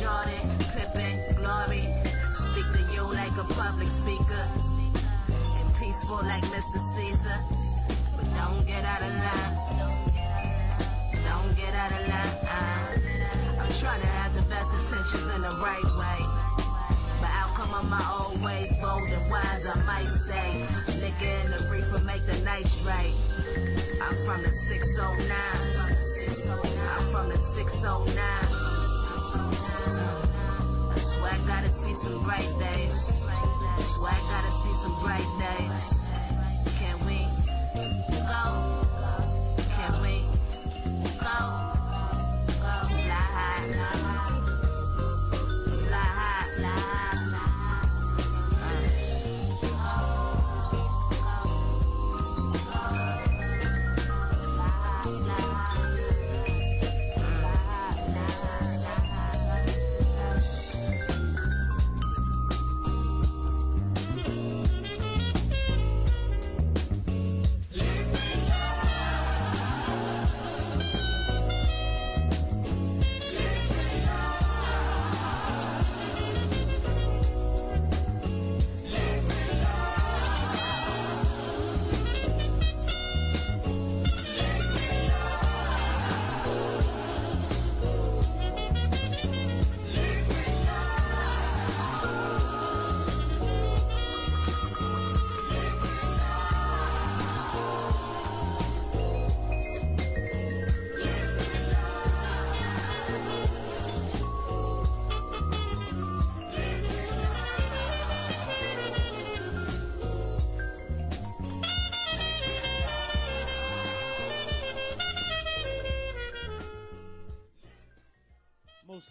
Jordan, Pippen, Glory. Speak to you like a public speaker, and peaceful like Mr. Caesar. But don't get out of line. Don't get out of line. I'm trying to have the best intentions in the right way, but outcome of my old ways, bold and wise, I might say. Nigga in the reefer make the nights right. I'm from the 609. I'm from the 609. I swear I gotta see some bright days. I swear I gotta see some bright days. Can we go? Can we go? Go fly high, fly high, fly high, fly high.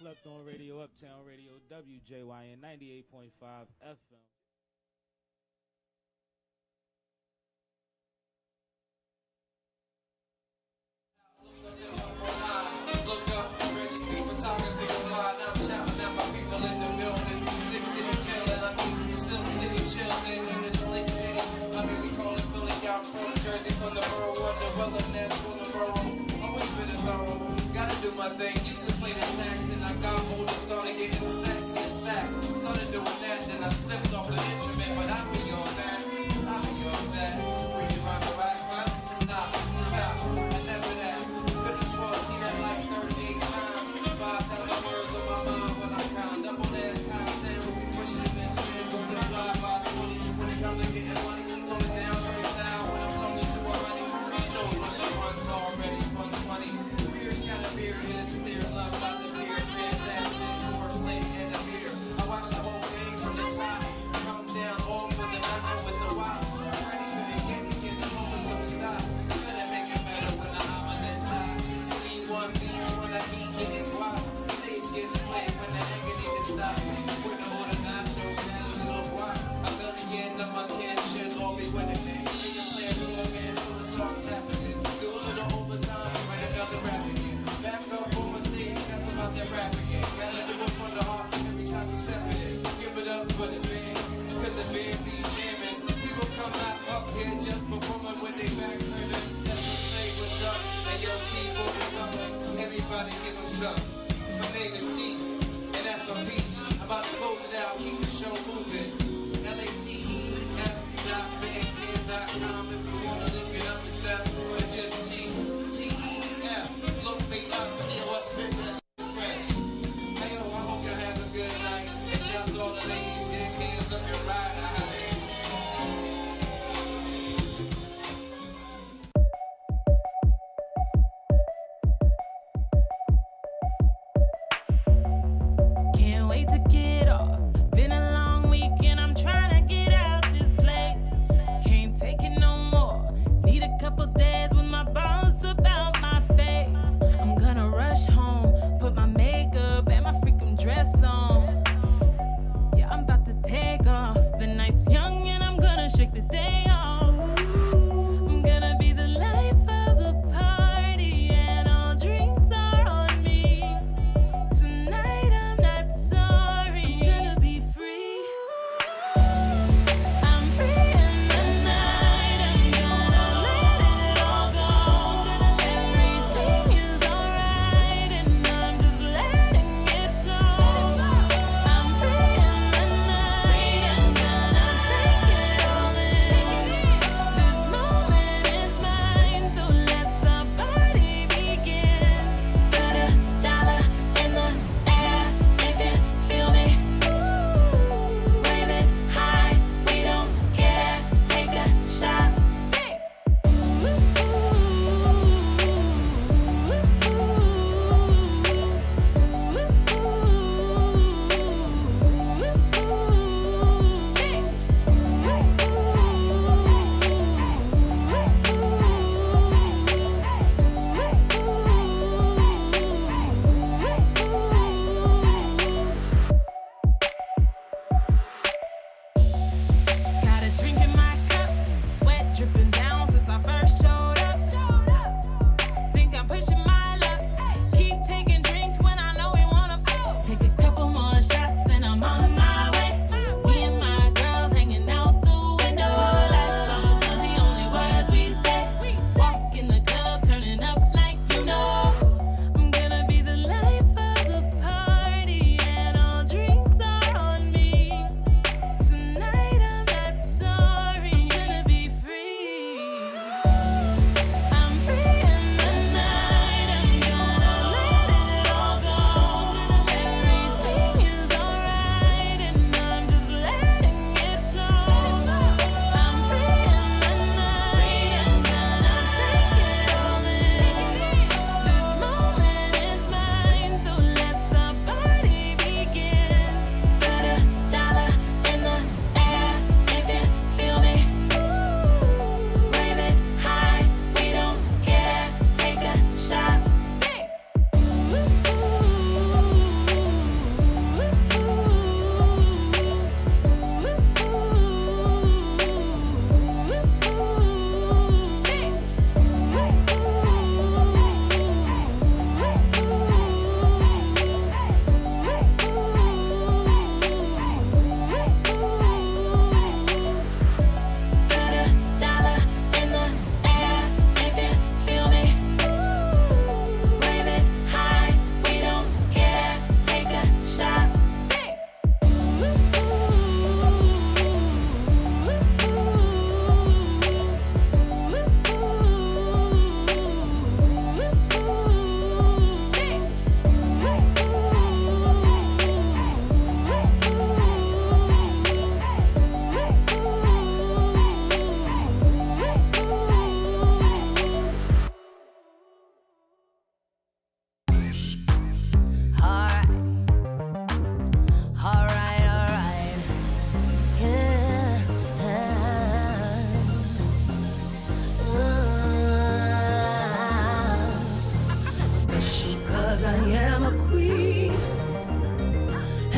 Left on radio, Uptown Radio, WJYN 98.5 FM. Look up, Rich B photography online. I'm shouting at my people in the building. Six City chillin', I mean, Slim City chillin' in the Slick City. I mean, we call it Philly, y'all from Jersey, from the borough of the wilderness, from the borough. Always been a thorough. Gotta do my thing. Used to play the sax, and I got older, started getting sax in the sack. Started doing that, then I slipped off the instrument, but I be on that. I be on that. When you run the right, nah, and never that. Could've swore, see that like 38 times. 5,000 words on my mind when I count. Double that times 10, we be pushing this shit. Multiply by 20 when it comes to getting money. Tone it down, turn it down when I'm talking to her honey. She knows what she wants already. Fun's funny. Beer's got a beer and it's clear. Love about the beer. Fantastic. Foreplay and a beer. I watch the whole thing from the top. Come down all for the night with the wild. Ready to begin to get the moment some style. Better make it better when the omelet's high. Eat one piece when I eat getting guap. Stage gets played when the anger need to stop. With the order nachos and a little guap. I feel the end of my can should all be with it, man. We can play a little man so the song's happening. Do a little overtime and write another rap again. Back up on my stage, that's about that rap again. Gotta do it from the heart every time we step in. Give it up for the band, cause the band be jamming. People come out up here just performing with their back turning. Just to say what's up, and yo, keep moving coming. Everybody give them some. My name is Teef, and that's my piece. I'm about to close it out, keep the show moving. LATEF.bandcamp.com if you wanna look it up and stuff. Or just Teef. Look me up, hear what's spit that shit fresh. Hey yo, I hope you have a good night. And shout to all the ladies in here looking right eye.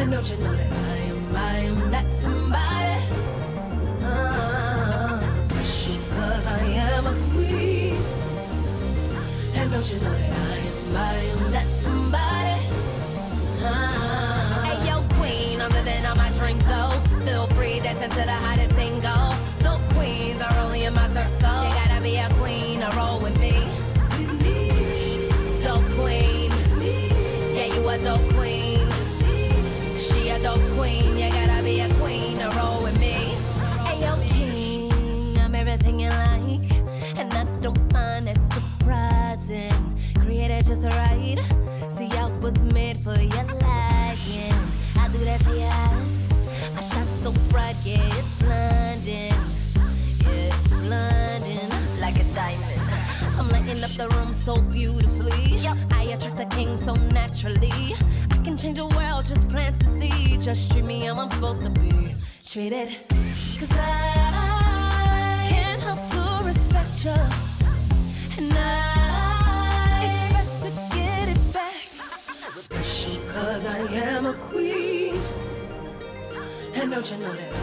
And don't you know that I am that somebody? Especially cause I am a queen. And don't you know that I am that somebody? Hey yo queen, I'm living on my dreams though. Feel free, that's into the hottest single. Dope queens are only in my circle. You gotta be a queen to roll with me. Dope queen, yeah you a dope queen. She a dope queen, you gotta be a queen to roll with me. Hey yo king, I'm everything you like, and I don't find it surprising. Created just right, see I was made for your liking. I do that to your eyes, I shine so bright, yeah it's blinding. Yeah it's blinding, like a diamond. I'm lighting up the room so beautifully. Yep. I attract the king so naturally. I can change the world, just plant the seed. Just treat me how I'm supposed to be treated. Cause I can't help to respect you, and I expect to get it back. Especially cause I am a queen. And don't you know that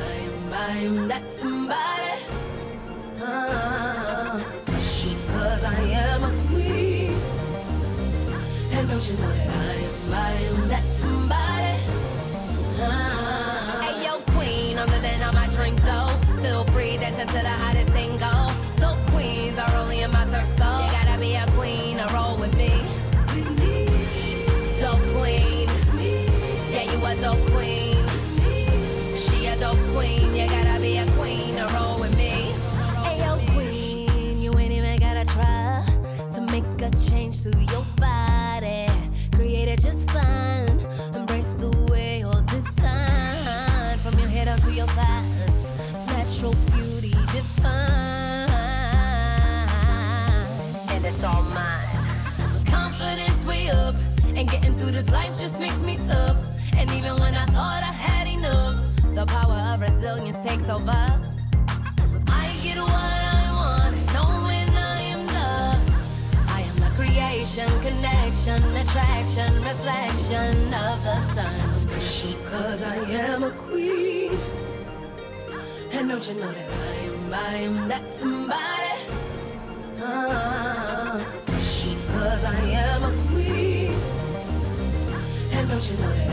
I am that somebody? Especially cause I am a queen. And don't you know that I am that somebody? Hey yo queen, I'm living on my dreams though. Feel free, that's into the hottest single. Dope queens are only in my circle. You gotta be a queen to roll with me. Dope queen, yeah you a dope queen. She a dope queen, you gotta be a queen to roll with me. Ayo queen, you ain't even gotta try to make a change to your body. Created just fine, embrace the way you're designed. From your head down to your thighs, natural beauty defined. And it's all mine. Confidence way up, and getting through this life just makes me tough. And even when I thought I had enough, the power of resilience takes over. I get what I want, knowing I am the creation, connection, attraction, reflection of the sun. Especially cause I am a queen. And don't you know that I am that somebody? Especially cause I am a queen. And don't you know that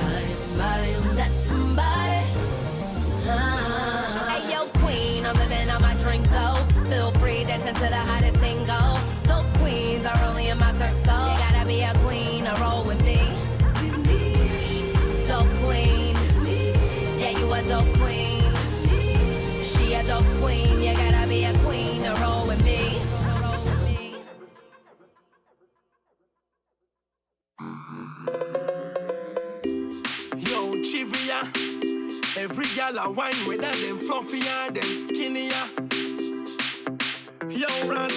I am that somebody? Hey yo queen, I'm living on my dreams though. Feel free, that's into the hottest single. Dope queens are only in my circle. You gotta be a queen to roll with me. Dope queen, yeah you a dope queen. She a dope queen, you gotta be a queen to roll with me. Yo, Chivia, every gal a wine whether them fluffier, them skinnier. Yo, run,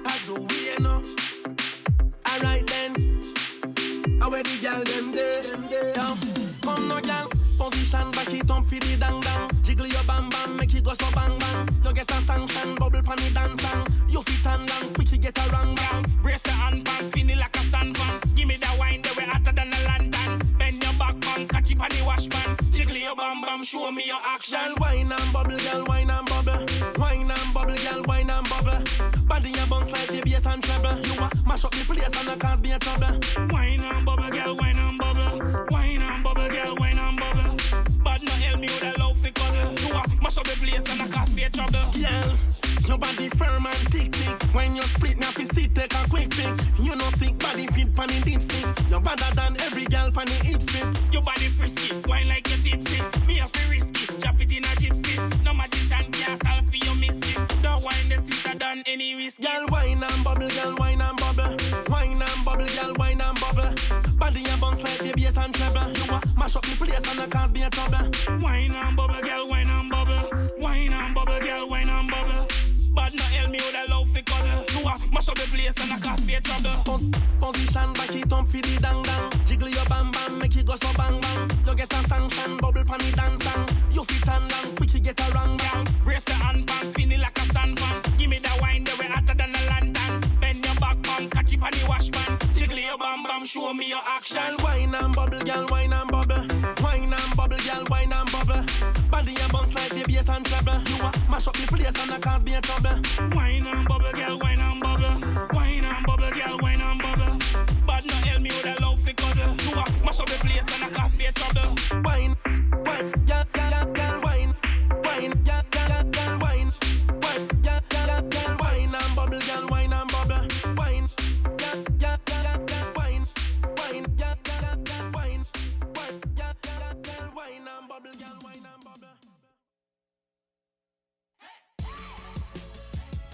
I go we know. Alright then, I wear the gal them there. Yo, come no gal, position back it up for the dang dang. Jiggle your bam bam, make it go so bang bang. You get a sanction, bubble pan the dance song. You fit and long, quick you get a rang bang. Brace your hand pan, spin it like a stand fan. Give me that wine, they way hotter than a lantern. Bend your back pan, catch it on the wash pan. Jiggle your bam bam, show me your action. Wine and bubble, girl, wine and bubble. Wine and bubble, girl, wine and bubble. Body your bounce like the bass and treble. You mash up the place and the cause be a trouble. Wine and bubble, girl, wine and bubble. Wine and bubble, girl, wine and bubble. But no help me with a love for cuddle. You mash up the place and the cause be a trouble. Girl, your body firm and tick tick. When you split, now you sit take a quick pick. You know sick body fit pan in deep stick. You're better than every girl pan the hip strip. Your body frisky, wine like your tipsy. Me a free risky, chop it in a gypsy. No magician can't solve for your mystery. Don't wine the sweeter than any whiskey. Girl, wine and bubble, girl, wine and bubble. Wine and bubble, girl, wine and bubble. Body your bounce like the bass and treble. You mash up the place and the cause be a trouble. Wine and bubble, girl, wine and bubble. Wine and bubble, girl, wine and bubble. Bad no help me with a love for cuddle. You mash up the place and the cause be a trouble. Position back it up for the dang dang. Jiggle your bam bam, make it go so bang bang. You get a sanction, bubble pan the dance song. You fit and long, quick you get a rang bang. Brace your hand pan, spin it like a stand fan. Give me that wine, they way hotter than a lantern. Bend your back pan, catch it on the wash pan. Jiggle your bam bam, show me your action. Wine and bubble, girl, wine and bubble. and treble. You a mash up the place and a cause me a trouble. Wine and bubble, girl, wine and bubble. Wine and bubble, girl, wine and bubble. But no help me with a love fi cuddle. You a mash up the place and a cause me a trouble. Wine, wine, yeah, wine. Wine, yeah, wine. Wine, yeah, wine and bubble, girl, wine and bubble. Wine, yeah, wine. Wine, yeah, wine. Wine, yeah, wine and bubble, girl, wine and bubble.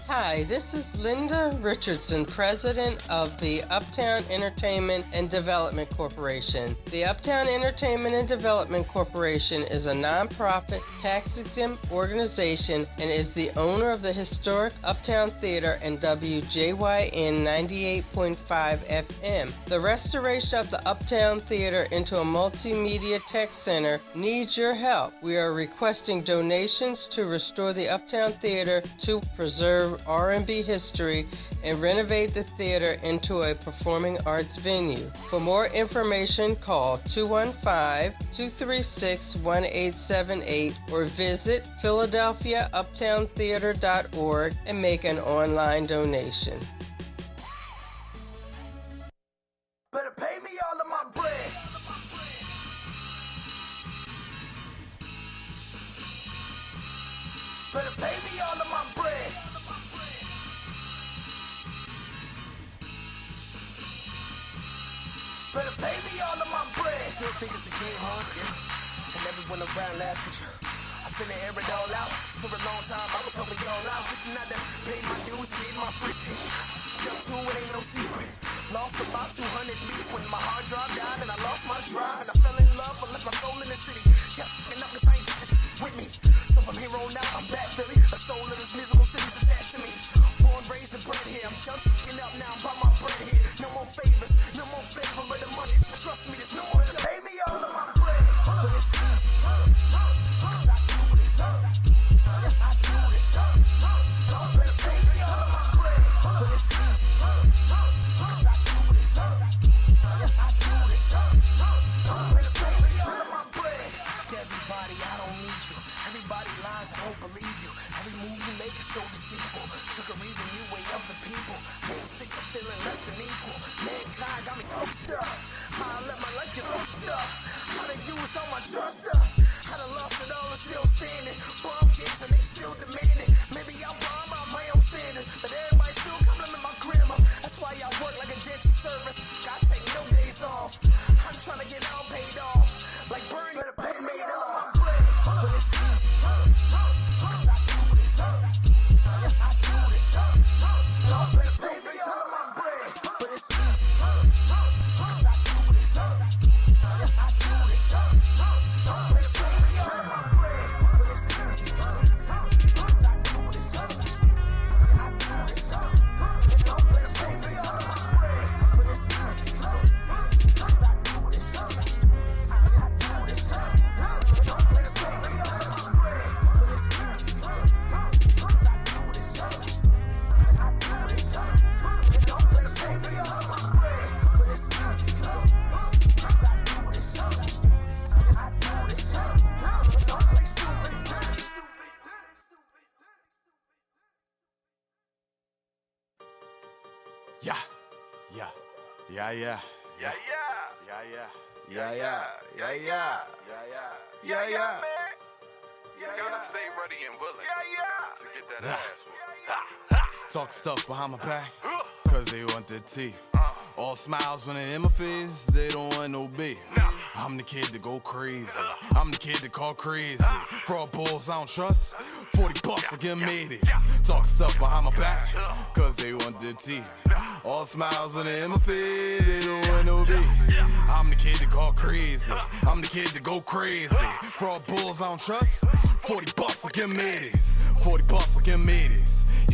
Hi, this is Linda Richardson, president of the Uptown Entertainment and Development Corporation. The Uptown Entertainment and Development Corporation is a nonprofit, tax-exempt organization and is the owner of the historic Uptown Theater and WJYN 98.5 FM. The restoration of the Uptown Theater into a multimedia tech center needs your help. We are requesting donations to restore the Uptown Theater to preserve R&B history and renovate the theater into a performing arts venue. For more information, call 215-236-1878 or visit PhiladelphiaUptownTheater.org and make an online donation. Better pay me all of my bread. Better pay me all of my bread. Better pay me all of my bread. Still think it's a game, huh? Yeah. And everyone around laughs with you. I finna air it all out. For a long time, I was helping y'all out. Listen, I done paid my dues and need my free. Up to it ain't no secret. Lost about 200 beats when my hard drive died and I lost my drive and I fell in love but left my soul in the city. Kept f***ing up cause I ain't take this with me. So from here on out, I'm back Philly. A soul of this musical city's attached to me. Born, raised, and bred here. I'm done f***ing up now, I'm by my bread here. No more favors, no more favor, but the money. So trust me, there's no more to pay me all of my bread. But it's easy. Cause I do this. Yes, I do this. Y'all better pay me all of my bread. But it's easy. Cause I do this. Yes, I do this. Y'all better pay me all of my bread. Everybody, I don't need you. Everybody lies, I don't believe you. Every move you make is so deceitful. Trickery, the new way of the people. I'm sick of feeling less than equal. Mankind got me hooked up. How I let my life get hooked up. How they use all my trust up. I done lost it all and still standing. Bomb kids and they still demanding. Maybe I'll bomb out my own standards, but everybody still compliment my grammar. That's why I work like a dental service. I take no days off. I'm trying to get all paid off. Like Bernie, better pay me all of my bread. But it's easy. Cause I do this. Yes, I do this. Y'all better pay me all of my bread. But it's easy. Cause I do this. Yes, I do this. Y'all better pay me all of my bread. But it's easy. Cause I do this. I do this. Y'all better pay me all of my bread. But it's easy. Cause I do this. I do this. Y'all better pay me all of my bread. But it's easy. Cause I do this. I do this. Y'all better pay me all of my bread. But it's easy. Cause I do this. I do this. Y'all play stupid. Yeah, yeah, yeah, yeah, yeah, yeah, yeah, yeah, yeah, yeah, yeah, yeah, yeah, You gotta stay ready and willing to get that ass whooped. Talk stuff behind my back, cause they want the teeth. All smiles when they in my face, they don't want no beef. I'm the kid that go crazy. I'm the kid that call crazy. Fraud bulls I don't trust. 40 bucks to get me this. Talk stuff behind my back, cause they want the teeth. All smiles when they in my face, they don't want no beef. I'm the kid that call crazy. I'm the kid that go crazy. Fraud bulls I don't trust. 40 bucks to get me this. 40 bucks to get me this.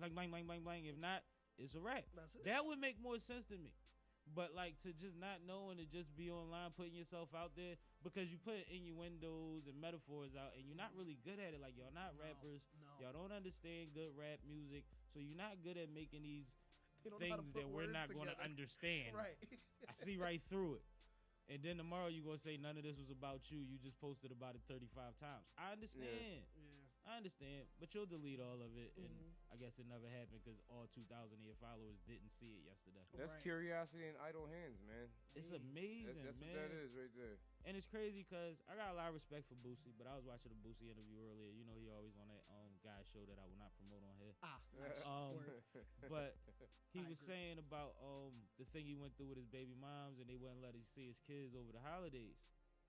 bang, bang, bang, bang, bang. If not, it's a wrap. That's it. That would make more sense to me. But like to just not know and to just be online putting yourself out there because you put innuendos and metaphors out and you're not really good at it. Like y'all not rappers. Y'all don't understand good rap music. So you're not good at making these things that we're not going to understand. Right. I see right through it. And then tomorrow you going to say none of this was about you. You just posted about it 35 times. I understand. Yeah. I understand. But you'll delete all of it. And I guess it never happened because all 2,000 of your followers didn't see it yesterday. That's curiosity in idle hands, man. It's amazing, that's man. what that is right there. And it's crazy because I got a lot of respect for Boosie, but I was watching a Boosie interview earlier. You know, he always on that guy show that I will not promote on here. But he was saying about the thing he went through with his baby moms, and they wouldn't let him see his kids over the holidays.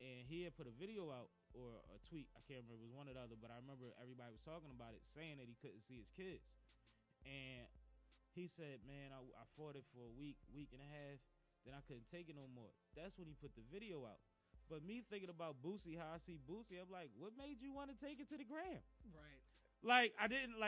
And he had put a video out or a tweet. I can't remember. It was one or the other, but I remember everybody was talking about it, saying that he couldn't see his kids. And he said, man, I fought it for a week and a half. Then I couldn't take it no more. That's when he put the video out. But me thinking about Boosie, how I see Boosie, I'm like, what made you want to take it to the gram? Right. Like I didn't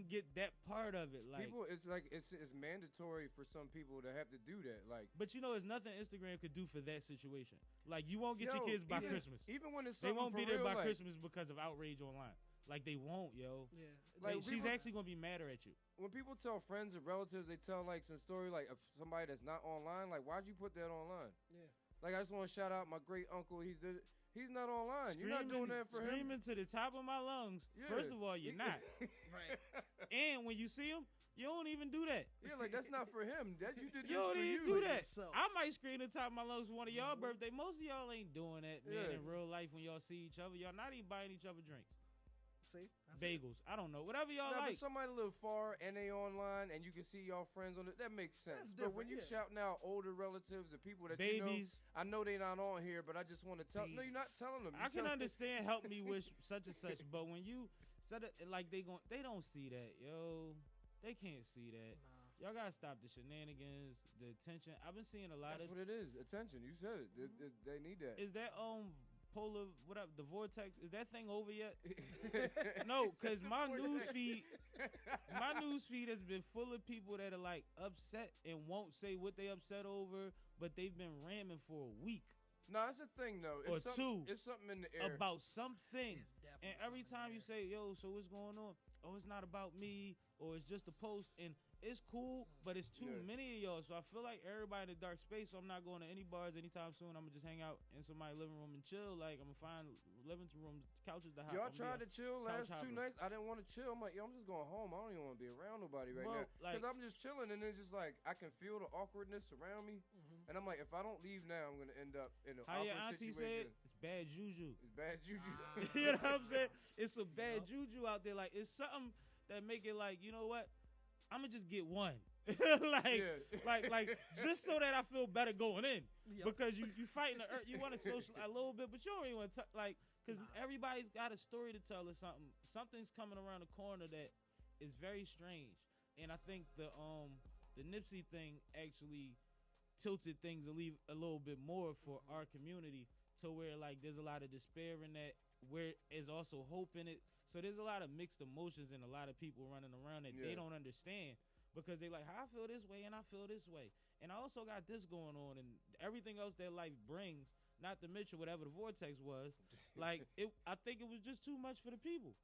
get that part of it. Like people, it's like it's mandatory for some people to have to do that. Like, but you know, there's nothing Instagram could do for that situation. Like you won't get your kids by Christmas. Even when it's they won't be there by like, Christmas because of outrage online. Like they won't, yo. Yeah. Like she's actually gonna be madder at you. When people tell friends and relatives, they tell like some story like of somebody that's not online. Like, why'd you put that online? Yeah. Like, I just want to shout out my great uncle. He's not online. You're not doing that for him. Screaming to the top of my lungs. Yeah. First of all, you're not. Right. And when you see him, you don't even do that. Yeah, like that's not for him. That you did. You this don't for even you. do that. I might scream to the top of my lungs for one of y'all birthday. Most of y'all ain't doing that, man. In real life, when y'all see each other, y'all not even buying each other drinks. See? Bagels. I don't know. Whatever y'all like. If somebody live far and they online and you can see y'all friends on it, that makes sense. But when you shouting out older relatives and people that babies, I know they not on here, but I just want to tell. No, you're not telling them. I can understand. Help me wish such and such, but when you said it like they don't see that, yo. They can't see that. Nah. Y'all gotta stop the shenanigans, the attention. I've been seeing a lot of. That's what it is. Attention. You said it. They need that. Is that polar, whatever, the vortex, is that thing over yet? No, because my news feed has been full of people that are like upset and won't say what they upset over, but they've been ramming for a week. No, that's the thing though. Or two. It's something in the air about something. And every time you say, yo, so what's going on? Oh, it's not about me, or it's just a post, and it's cool, but it's too many of y'all. So I feel like everybody in the dark space. So I'm not going to any bars anytime soon. I'm gonna just hang out in somebody's living room and chill. Like I'm gonna find living room couches to hop. Y'all tried to chill last 2 nights. I didn't want to chill. I'm like, yo, I'm just going home. I don't even want to be around nobody right now because I'm just chilling, and it's just like I can feel the awkwardness around me, and I'm like, if I don't leave now, I'm gonna end up in an awkward situation. Said, it's bad juju. It's bad juju. You know what I'm saying? It's some bad juju out there. Like it's something that make it like, you know what? I'm gonna just get one, like just so that I feel better going in, because you fighting the earth. You want to socialize a little bit, but you don't really want to because everybody's got a story to tell or something. Something's coming around the corner that is very strange, and I think the Nipsey thing actually tilted things a little bit more for our community, to where like there's a lot of despair in that, where is also hope in it. So there's a lot of mixed emotions and a lot of people running around that they don't understand, because they like, how I feel this way and I feel this way. And I also got this going on and everything else that life brings, not to mention whatever the vortex was. Like I think it was just too much for the people.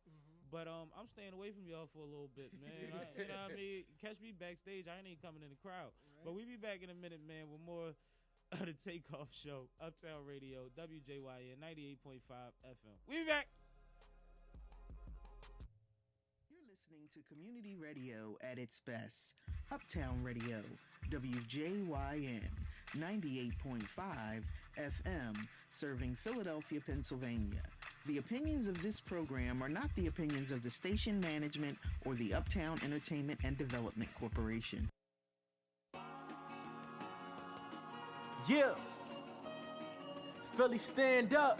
But I'm staying away from y'all for a little bit, man. You know what I mean? Catch me backstage. I ain't even coming in the crowd. Right. But we be back in a minute, man, with more of the Takeoff Show, Uptown Radio, WJYN 98.5 FM. We be back. Listening to community radio at its best. Uptown Radio, WJYN 98.5 FM, serving Philadelphia, Pennsylvania. The opinions of this program are not the opinions of the station management or the Uptown Entertainment and Development Corporation. Yeah. Philly, stand up.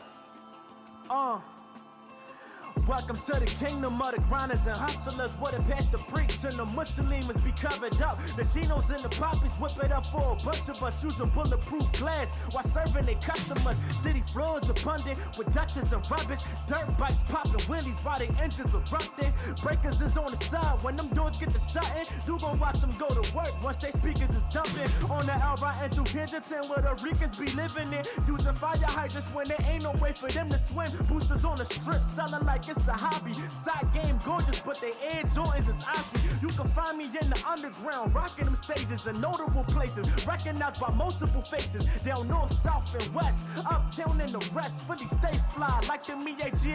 Welcome to the kingdom of the grinders and hustlers. What a past the preach and the Muslims be covered up. The Genos and the poppies whip it up for a bunch of us using bulletproof glass while serving their customers. City floors abundant with Dutches and rubbish. Dirt bikes popping wheelies while their engines erupting. Breakers is on the side when them doors get to shutting. You gon' watch them go to work once they speakers is dumping. On the L riding through Henderson where the Ricans be living in. Using fire hydrants when there ain't no way for them to swim. Boosters on the strip selling like it's a hobby. Side game gorgeous, but they Air Jordans is hockey. You can find me in the underground, rocking them stages in notable places, recognized by multiple faces. Down north, south, and west, uptown and the rest. Philly stay fly like the MEAGLES. So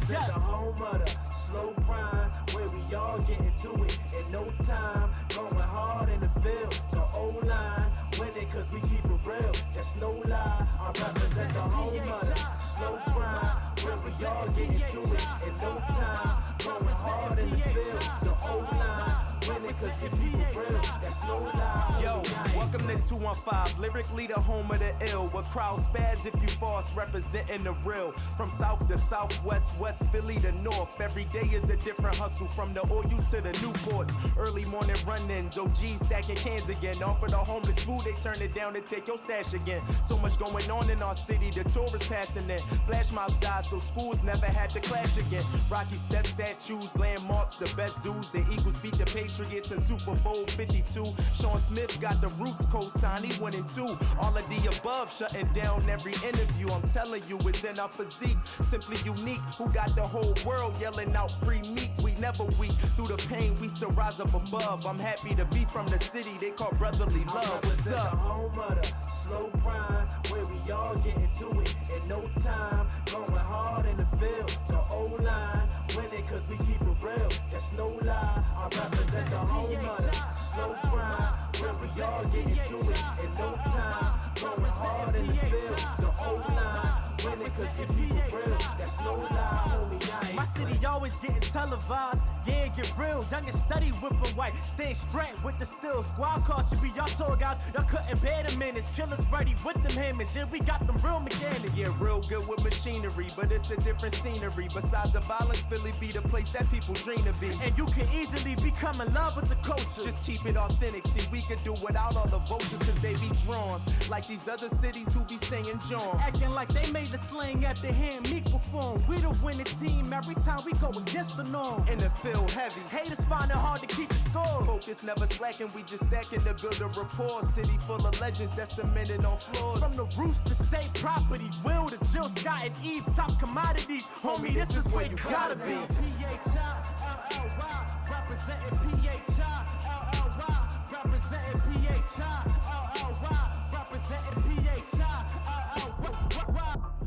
yes, the home of the slow grind, where we all get into it in no time. Going hard in the field, the O-line winning 'cause we keep it real. That's no lie. I represent the home of the slow grind, where we all get into it in no time. Going hard in the field, the O-line winning 'cause we keep it real. That's no lie. Yo, welcome to 215, lyrically the home of the ill. Where crowd spaz if you false, representing the real. From south to southwest, west Philly to north. Every day is a different hustle, from the Oyus to the Newports. Early morning run-ins, OGs stacking cans again. Offer the homeless food, they turn it down to take your stash again. So much going on in our city, the tourists passing in. Flash mobs died, so schools never had to clash again. Rocky Step statues, landmarks, the best zoos. The Eagles beat the Patriots in Super Bowl 52. Sean Smith got the Roots co-sign, he winning too. All of the above, shutting down every interview. I'm telling you, it's in our physique, simply unique. Who got the whole world yelling out free meat? We never weak. Through the pain, we still rise up above. I'm happy to be from the city they call brotherly love. What's up? The home of the slow grind, where we all get into it in no time. Going hard in the field, the O-line winning 'cause we keep it real. That's no lie. I represent the home of the slow grind, where we all get into it in no time. Going hard in the field, the O-line winning 'cause we keep it real. That's no lie, homie. My city always getting televised. Yeah, get real. Young and steady, whipping white. Staying strapped with the steel. Squad car should be y'all tour guys. Y'all couldn't bear the minutes. Killers ready with them hammers. Yeah, we got them real mechanics. Yeah, real good with machinery, but it's a different scenery. Besides the violence, Philly be the place that people dream to be. And you can easily become in love with the culture. Just keep it authentic. See, we could do without all the vultures 'cause they be drawn. Like these other cities who be singing John. Acting like they made the slang after hearing Meek perform. We the winning team every time we go against the norm. In the field heavy. Haters find it hard to keep the score. Focus never slacking, we just stacking to build a rapport. City full of legends that's cemented on floors. From the roots to state property, Will to Jill, Scott and Eve, top commodities. Homie, this is where you gotta be. PHI-LLY, representing PHI-LLY, representing PHI-LLY, representing PHI-LLY,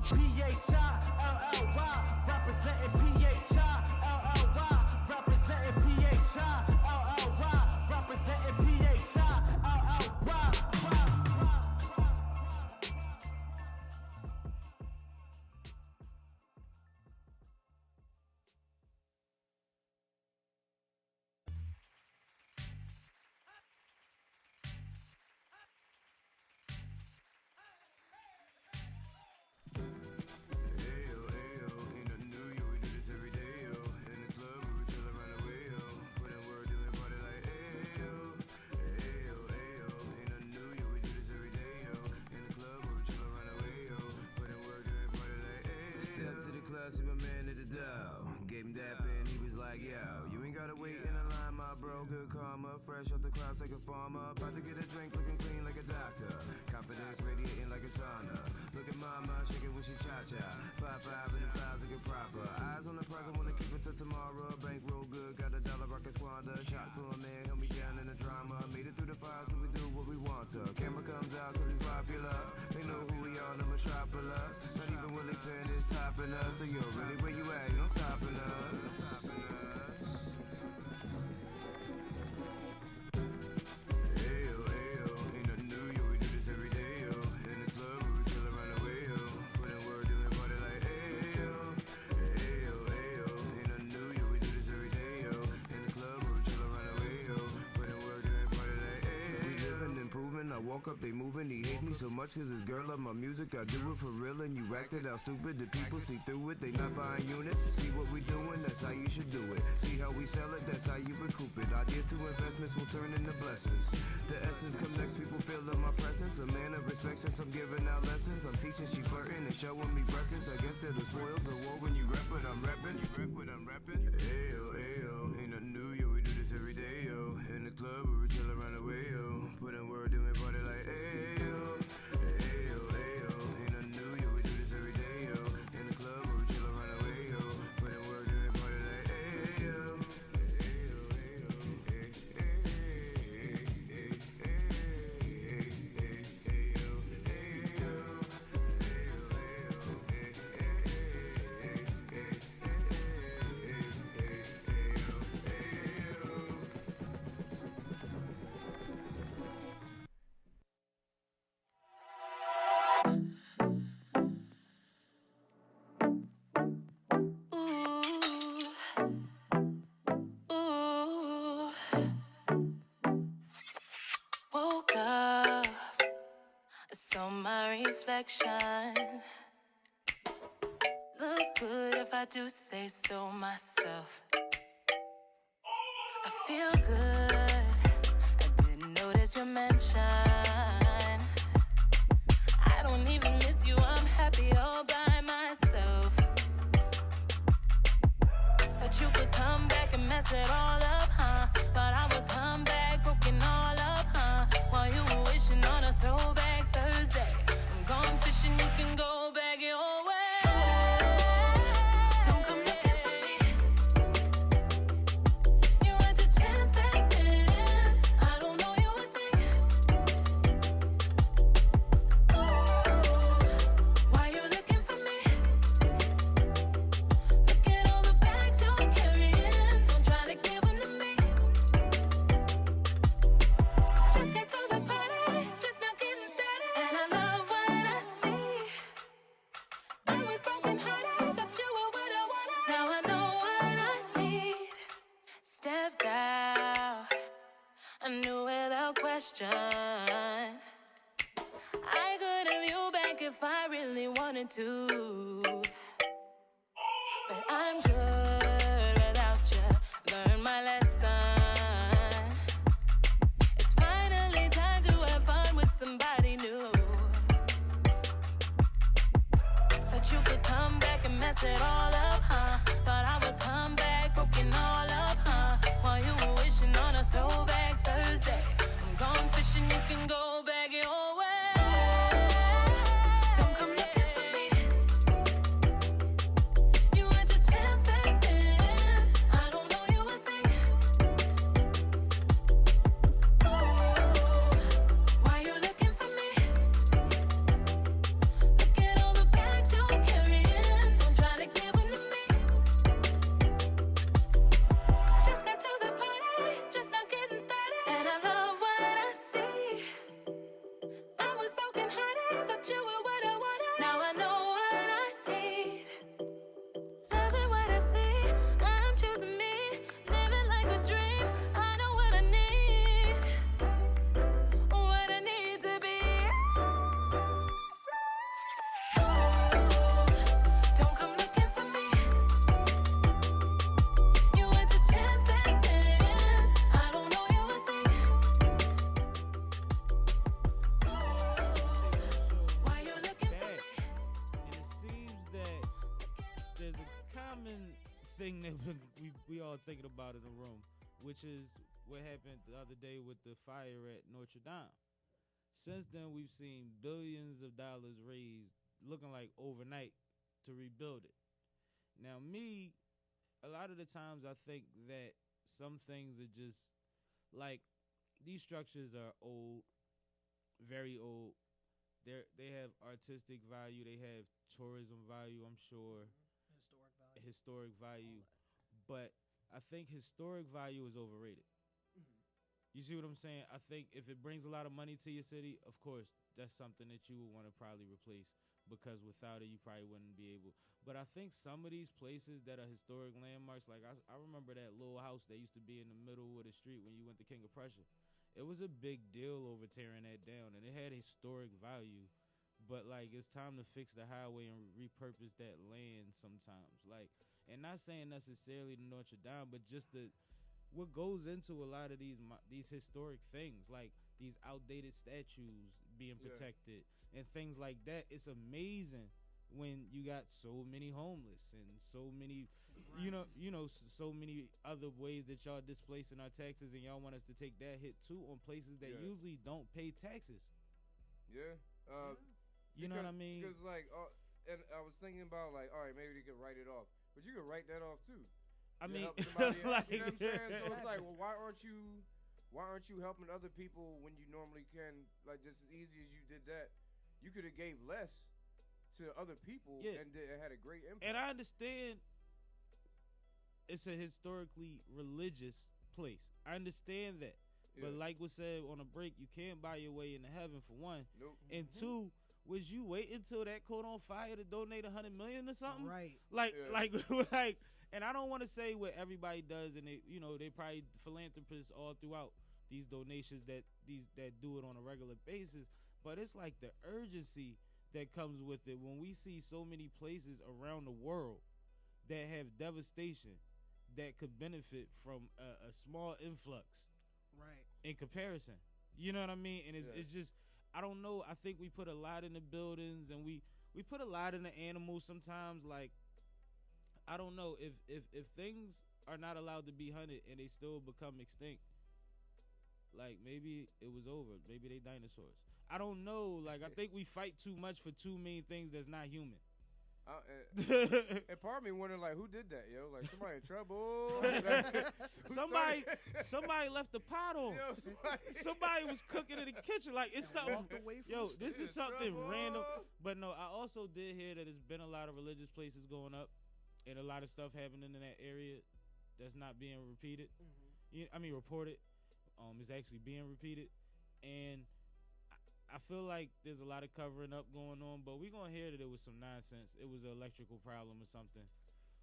PHI-LLY, representing PHI-LLY, representing PHI-LLY, representing PHI-LLY. Fresh off the crops like a farmer, about to get a drink, looking clean like a doctor. Confidence radiating like a sauna. Look at mama, shaking when she cha-cha. 5'5" in the clouds looking proper. Eyes on the present, wanna keep it till tomorrow. Bank roll good, got $1 rocket squander. Shot to a man, held me down in the drama. Made it through the fire, so we do what we want to. Camera comes out 'cause we popular. They know who we are, the metropolis. Not even Willie Penn is topping us. So yo, really, where you at? You don't stopping us. walk up, they moving. He hate me so much cause his girl love my music. I do it for real and you acted out stupid. The people see through it, they not buying units. See what we doing, that's how you should do it. See how we sell it, that's how you recoup it. Ideas to investments will turn into blessings. The essence come next, people feel in my presence. A man of respect since I'm giving out lessons. I'm teaching, she flirting and showing me breasts. I guess they're the spoils of war when you rap what I'm rapping. You rap what I'm rapping. Ayo, ayo, ain't nothing new, yo, we do this every day, yo. In the club, we chill around the way, yo. Put in word, then we party like, ayo. Ayo, ayo, ain't nothing new, yo, we do this every day, yo. In the club, we chill around the way, yo. Put in word, then we party like, ayo. Ayo, ayo, ay, ay, ay, ay, Woke up, saw my reflection. Look good if I do say so myself. I feel good, I didn't notice your mention. I don't even miss you, I'm happy all by myself. Thought you could come back and mess it all up, huh? Thought I would come back broken all up, huh? While you were wishing on a throwback Thursday. I'm gone fishing, you can go back your way. Don't come looking for me. You had your chance back then. I don't know you would think. Why you looking for me? Look at all the bags you're carrying. Don't try to give them to me. Just get to the party, just now getting started. And I love what I see. I was broken hearted, thought you were what I wanted. Now I know what I need. Stepped out, I knew without question. I could have you back if I really wanted to. But I'm good without you. Learn my lesson. It's finally time to have fun with somebody new. Thought you could come back and mess it all up, huh? Thought I would come back broken all up, huh? While you were wishing on a throwback Thursday. I'm gone fishing, you can go back your way. Don't come looking for me. You had your chance back then. I don't know you would think. Why you looking for me? Look at all the bags you're carrying. Don't try to give them to me. Just got to the party, just now getting started. And I love what I see. I was broken hearted, thought you were what I wanted. Now I know what I need. Loving what I see, I'm choosing me. Living like a dream, I know what I need. What I need to be. Don't come looking for me. You had your chance back then. I don't know you would think. Why you looking for me? And it seems that there's a common thing that we all thinking about in the room, which is what happened the other day with the fire at Notre Dame. Since then, we've seen billions of dollars raised, looking like overnight, to rebuild it. Now, a lot of the times I think that some things are just like, these structures are old, very old. They have artistic value, they have tourism value, I'm sure, historic value, but I think historic value is overrated. You see what I'm saying? I think if it brings a lot of money to your city, of course, that's something that you would want to probably replace, because without it, you probably wouldn't be able. But I think some of these places that are historic landmarks, like I remember that little house that used to be in the middle of the street when you went to King of Prussia. it was a big deal over tearing that down, and it had historic value. But like, it's time to fix the highway and repurpose that land sometimes. Like, and not saying necessarily the Notre Dame, but just what goes into a lot of these historic things, like these outdated statues being protected and things like that. It's amazing when you got so many homeless and so many, you know, so many other ways that y'all displacing our taxes, and y'all want us to take that hit too on places that usually don't pay taxes. Yeah. You know what I mean? Because like, and I was thinking about like, all right, maybe they could write it off, but you could write that off too. I mean, like, you know what I'm saying? So it's like, well, why aren't you helping other people when you normally can? Like, just as easy as you did that, you could have gave less to other people and it had a great impact. And I understand it's a historically religious place. I understand that. But like was said on a break, you can't buy your way into heaven, for one. Nope. And two, was you wait until that caught on fire to donate $100 million or something? Right. Like, and I don't want to say what everybody does, and they probably philanthropists all throughout these donations that do it on a regular basis. But it's like the urgency that comes with it when we see so many places around the world that have devastation that could benefit from a small influx. Right. In comparison, you know what I mean? And it's just, I don't know. I think we put a lot in the buildings, and we put a lot in the animals sometimes. Like, I don't know if things are not allowed to be hunted and they still become extinct. Like, maybe it was over. Maybe they dinosaurs. I don't know. Like, I think we fight too much for too many things that's not human. And part of me wondering, like, who did that, yo? Like, somebody in trouble? somebody left the pot on. Yo, somebody was cooking in the kitchen. Like, it's something. Yo, this is something random. But no, I also did hear that there's been a lot of religious places going up, and a lot of stuff happening in that area that's not being repeated. Reported. It's actually being repeated, and I feel like there's a lot of covering up going on, but we're going to hear that it was some nonsense. It was an electrical problem or something.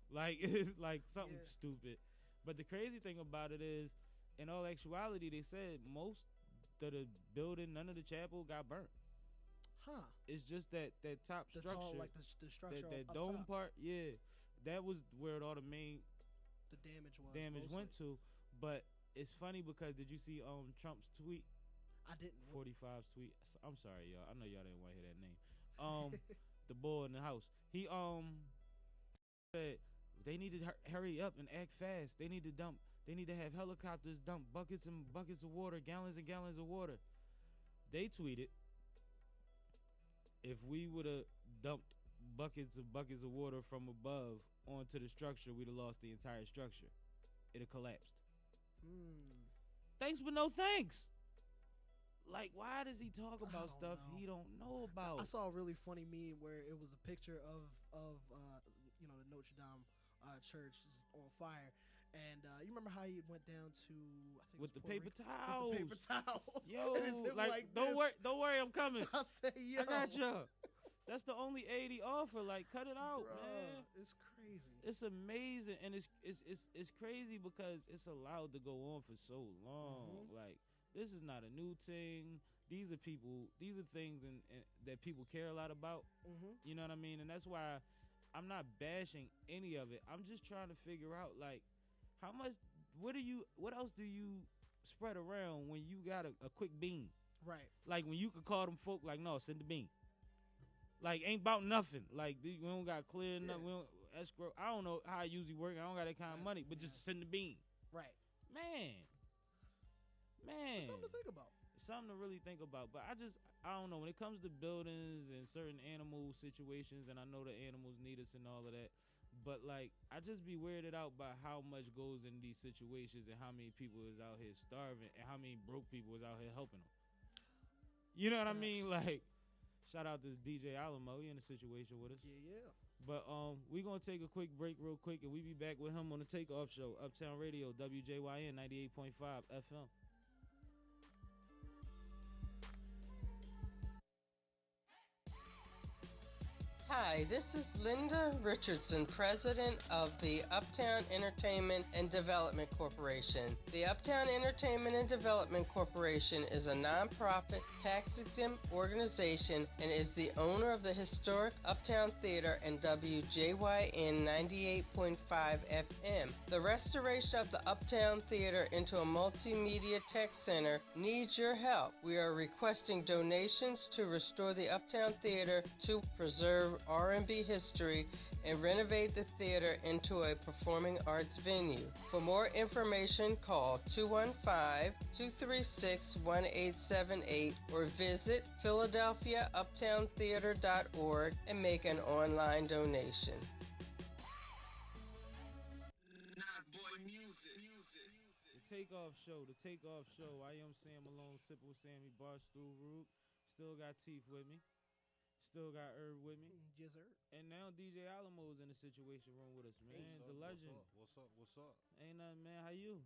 Like, it's like something stupid. But the crazy thing about it is, in all actuality, they said most of the building, none of the chapel got burnt. Huh. It's just that top structure. Tall, like the structure that up dome top. part, that was where all the damage went to. But it's funny because did you see Trump's tweet? I didn't. 45's tweet. I'm sorry, y'all. I know y'all didn't want to hear that name. The bull in the house. He said they need to hurry up and act fast. They need to have helicopters dump buckets and buckets of water, gallons and gallons of water. They tweeted, if we would have dumped buckets of water from above onto the structure, we'd have lost the entire structure. It'd have collapsed. Thanks, but no thanks. Like, why does he talk about stuff he don't know about? I saw a really funny meme where it was a picture of the Notre Dame church on fire, and you remember how he went down to with the paper towels. With the paper towel. Yo, like don't worry, I'm coming. I say, yo, I got you. That's the only aid he offer. Like, cut it out, man. It's crazy. It's amazing, and it's crazy because it's allowed to go on for so long. Like, this is not a new thing. These are things and that people care a lot about. You know what I mean? And that's why I'm not bashing any of it. I'm just trying to figure out, like, how much, what else do you spread around when you got a quick beam? Right. Like, when you could call them folk, like, no, send the beam. Like, ain't about nothing. Like, we don't got clear enough. We don't escrow. I don't know how it usually work. I don't got that kind of money, but just send the beam. Right. Man. It's something to think about. It's something to really think about. But I don't know. When it comes to buildings and certain animal situations, and I know the animals need us and all of that, but, like, I just be weirded out by how much goes in these situations and how many people is out here starving and how many broke people is out here helping them. You know what I mean? Like, shout out to DJ Alamo. He in a situation with us. Yeah. But we're going to take a quick break real quick, and we be back with him on the Takeoff Show, Uptown Radio, WJYN 98.5 FM. Hi, this is Linda Richardson, president of the Uptown Entertainment and Development Corporation. The Uptown Entertainment and Development Corporation is a nonprofit, tax-exempt organization and is the owner of the historic Uptown Theater and WJYN 98.5 FM. The restoration of the Uptown Theater into a multimedia tech center needs your help. We are requesting donations to restore the Uptown Theater to preserve R&B history and renovate the theater into a performing arts venue. For more information, call 215-236-1878 or visit philadelphiauptowntheater.org and make an online donation. The Takeoff Show, the Takeoff Show. I am Sam Malone, Simple Sammy, Barstool Rube. Still got Teef with me. Still got Herb with me. Yes, sir. And now DJ Alamo is in the Situation Room with us, man. Hey, the legend. What's up? Ain't nothing, man. How you?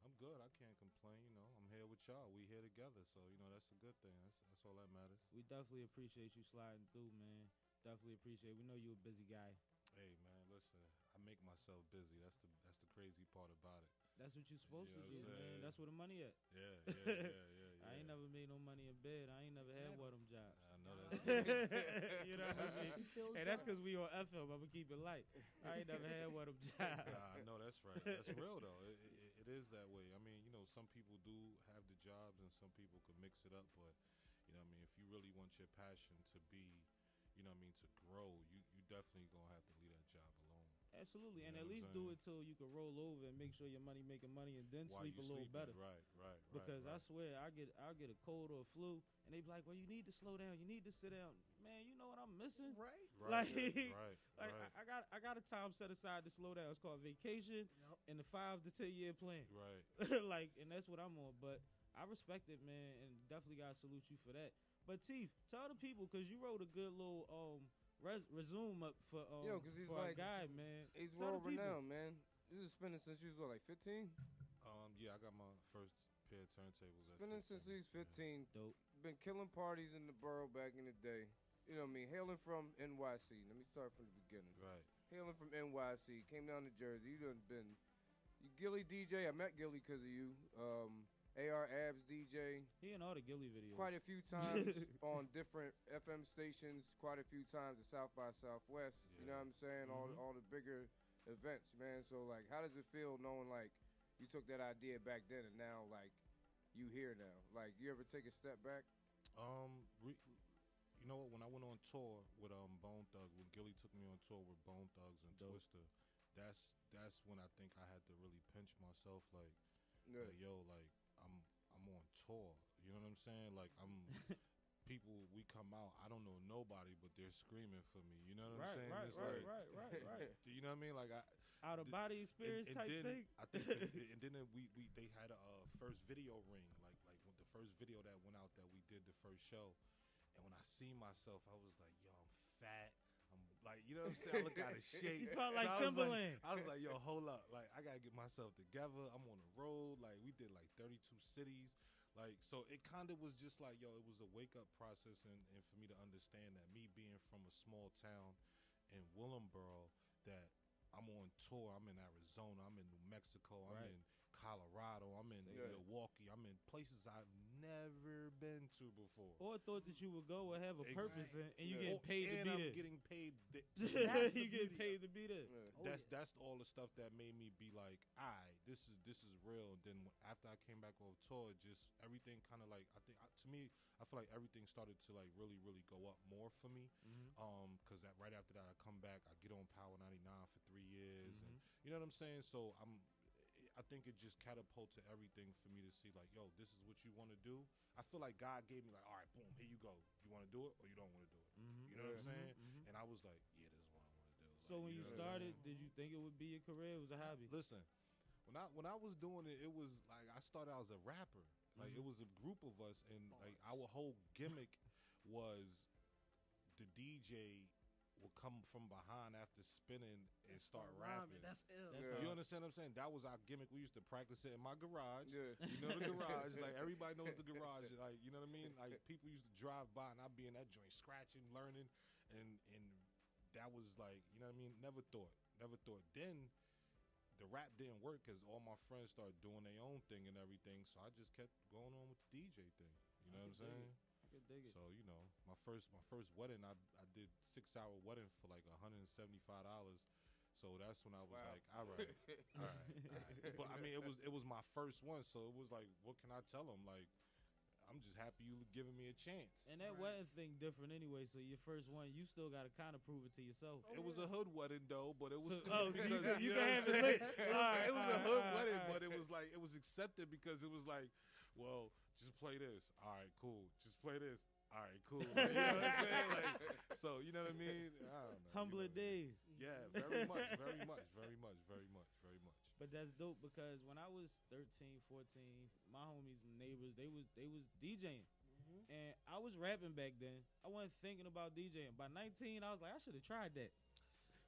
I'm good. I can't complain. I'm here with y'all. We here together, so that's a good thing. That's all that matters. We definitely appreciate you sliding through, man. Definitely appreciate it. We know you're a busy guy. Hey, man, listen. I make myself busy. That's the crazy part about it. That's what you're supposed to do, man. That's where the money at. Yeah. I ain't never made no money in bed. I ain't never had one of them jobs. I know that's You know what I mean? And that's because we on FM. I'm going to keep it light. I ain't never had one of them jobs. I know that's right. That's real, though. It is that way. I mean, some people do have the jobs and some people could mix it up. But, if you really want your passion to be, to grow, you definitely going to have to leave that job alone. Absolutely, and at least do it till you can roll over and make sure your money making money, and then sleep a little better. Right. Because I swear, I'll get a cold or a flu, and they be like, "Well, you need to slow down. You need to sit down." Man, you know what I'm missing? Right. I got a time set aside to slow down. It's called vacation, and the 5 to 10 year plan. Right. And that's what I'm on. But I respect it, man, and definitely gotta salute you for that. But Teef, tell the people, because you wrote a good little resume up for he's for like our guy, man. He's world renowned, man. This is spinning since you was 15. Yeah, I got my first pair of turntables. Spinning since he's 15. Dope. Been killing parties in the borough back in the day. You know what I mean? Hailing from NYC. Let me start from the beginning. Right. Hailing from NYC. Came down to Jersey. You done been Gilly DJ. I met Gilly because of you. AR Abs DJ. He in all the Gilly videos. Quite a few times on different FM stations. Quite a few times at South by Southwest. Yeah. You know what I'm saying? Mm-hmm. All the bigger events, man. So, how does it feel knowing, you took that idea back then and now, you here now? You ever take a step back? You know what? When I went on tour with Bone Thugs, when Gilly took me on tour with Bone Thugs and Dope. Twister, that's when I think I had to really pinch myself, I'm on tour. You know what I'm saying? People, we come out, I don't know nobody, but they're screaming for me. You know what I'm saying? It's right. You know what I mean? Out of body experience and type then, thing. I think, and then they had a first video ring, like with the first video that went out that we did the first show. And when I see myself, I was like, yo, I'm fat. I'm you know what I'm saying? I look out of shape. You felt like Timberland. I was like, yo, hold up. I got to get myself together. I'm on the road. We did 32 cities. So it kind of was just yo, it was a wake-up process and for me to understand that me being from a small town in Willingboro, that I'm on tour. I'm in Arizona. I'm in New Mexico. I'm in Colorado. I'm in Milwaukee. I'm in places I've never been to before. Or thought that you would go or have a purpose and you getting paid to be there. I'm getting paid. You get paid to be there. That's all the stuff that made me be like, this is real. And then after I came back off tour, just everything kind of to me, I feel like everything started to really, really go up more for me. Because right after that, I come back, I get on Power 99 for 3 years, and you know what I'm saying. So I think it just catapulted everything for me to see yo, this is what you want to do. I feel like God gave me all right, boom, here you go. You want to do it or you don't want to do it. You know what I'm saying? And I was like, yeah, this is what I want to do. So when you started, did you think it would be a career? It was a hobby? Listen, when I was doing it, it was I started out as a rapper. It was a group of us, and our whole gimmick was the DJ will come from behind after spinning and start rapping. That's ill. You understand what I'm saying? That was our gimmick. We used to practice it in my garage. Yeah. You know the garage. Everybody knows the garage. You know what I mean? People used to drive by and I'd be in that joint scratching, learning, and that was like, you know what I mean? Never thought. Then the rap didn't work because all my friends started doing their own thing and everything. So I just kept going on with the DJ thing. You know what I'm saying? I could dig it. So, you know, my first wedding, I did 6-hour wedding for like $175. So that's when I was like, all right. But I mean, it was my first one, so it was like, what can I tell them? Like, I'm just happy you giving me a chance. And that wedding thing different anyway. So your first one, you still got to kind of prove it to yourself. It was a hood wedding though, but it was so because you can have it. It was a hood wedding, but it was like it was accepted because it was like, well, just play this. All right, cool. Just play this. All right, cool. You know what I'm saying? Like, so you know what I mean? I don't know. Humbler days. Yeah, very much. But that's dope because when I was 13, 14, my homies, neighbors, they was DJing. And I was rapping back then. I wasn't thinking about DJing. By 19, I was like, I should have tried that.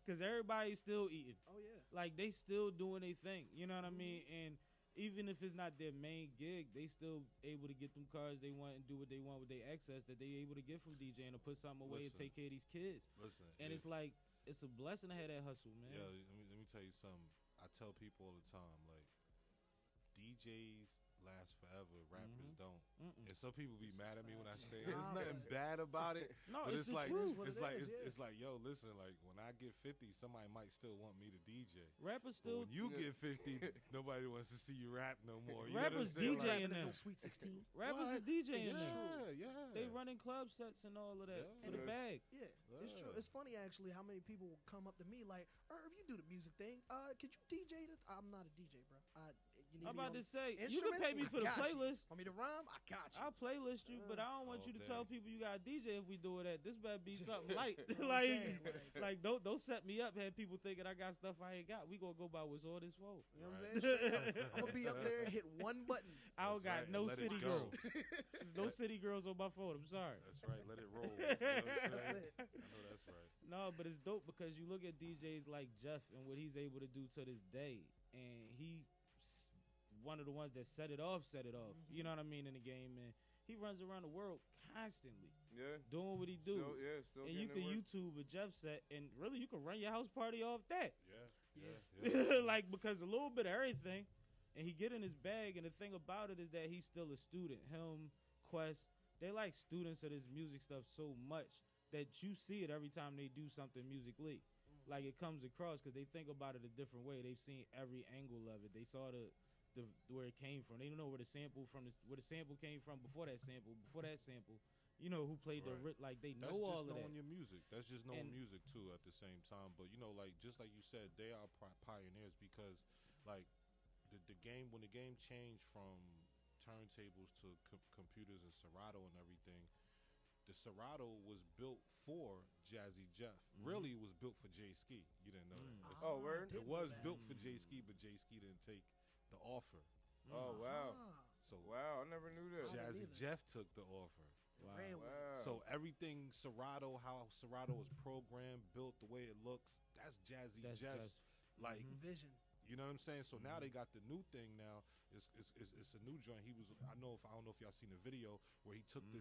Because everybody's still eating. Oh, yeah. Like, they still doing their thing. You know what I mean? And even if it's not their main gig, they still able to get them cars they want and do what they want with their access that they able to get from DJing to put something away and take care of these kids. And it's like, it's a blessing to have that hustle, man. Yeah, let me tell you something. I tell people all the time, like, DJs last forever, rappers don't. And some people be mad at me when I say it. There's nothing bad about it. No, but it's like truth. it's like, yo, listen, like when I get 50, somebody might still want me to DJ. Rappers But still. when you get 50, nobody wants to see you rap no more. You Rappers know what I'm saying? DJing now. Sweet 16. Rappers is DJing now. Yeah. They running club sets and all of that for the bag. Yeah, it's true. It's funny actually how many people will come up to me like, Irv, you do the music thing. Could you DJ this? I'm not a DJ, bro. You need I'm me about on to say, you can pay me for the playlist. Want me to rhyme? I got you. I'll playlist you, but I don't want you to tell people you got a DJ if we do it at. This better be something light. like don't set me up, have people thinking I got stuff I ain't got. We gonna go by what's all this for. You know what I'm saying? I'm gonna be up there and hit one button. I don't got no city girls. There's no city girls on my phone. I'm sorry. That's right. Let it roll. You know That's it. I know that's right. No, but it's dope because you look at DJs like Jeff and what he's able to do to this day, and he one of the ones that set it off. You know what I mean, in the game, and he runs around the world constantly. Yeah. Doing what he do. Still and you can YouTube a Jeff set, and really you can run your house party off that. Yeah. Like, because a little bit of everything, and he get in his bag, and the thing about it is that he's still a student. Him, Quest, they like students of this music stuff so much that you see it every time they do something musically. Like, it comes across because they think about it a different way. They've seen every angle of it. They saw the where it came from. They don't know where the sample came from before that sample. You know who played the like they know all of that. That's just knowing your music. That's just knowing music too at the same time. But you know, like just like you said, they are pioneers because like the game when the game changed from turntables to computers and Serato and everything. The Serato was built for Jazzy Jeff. Really, it was built for Jay Ski. You didn't know that. Oh, word? It was built for Jay Ski, but Jay Ski didn't take the offer. Oh, wow. So wow, I never knew that. Jazzy Jeff took the offer. Wow. So everything Serato, how Serato is programmed, built, the way it looks, that's Jazzy Jeff's like vision. You know what I'm saying? So now they got the new thing. Now it's a new joint. He was I don't know if y'all seen the video where he took the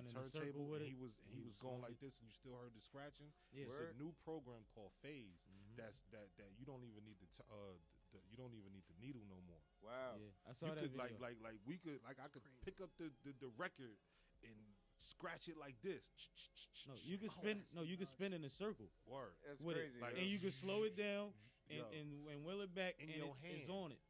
turntable and he was going like this and you still heard the scratching. Yeah. It's a new program called Phase that you don't even need you don't even need the needle no more. Wow. Yeah, I saw you that could video. I could pick up the record and scratch it like this. No, you can spin. No, you can spin in a circle. Word. That's with crazy. It, and you can slow it down and wheel it back in and your hand. It's on it.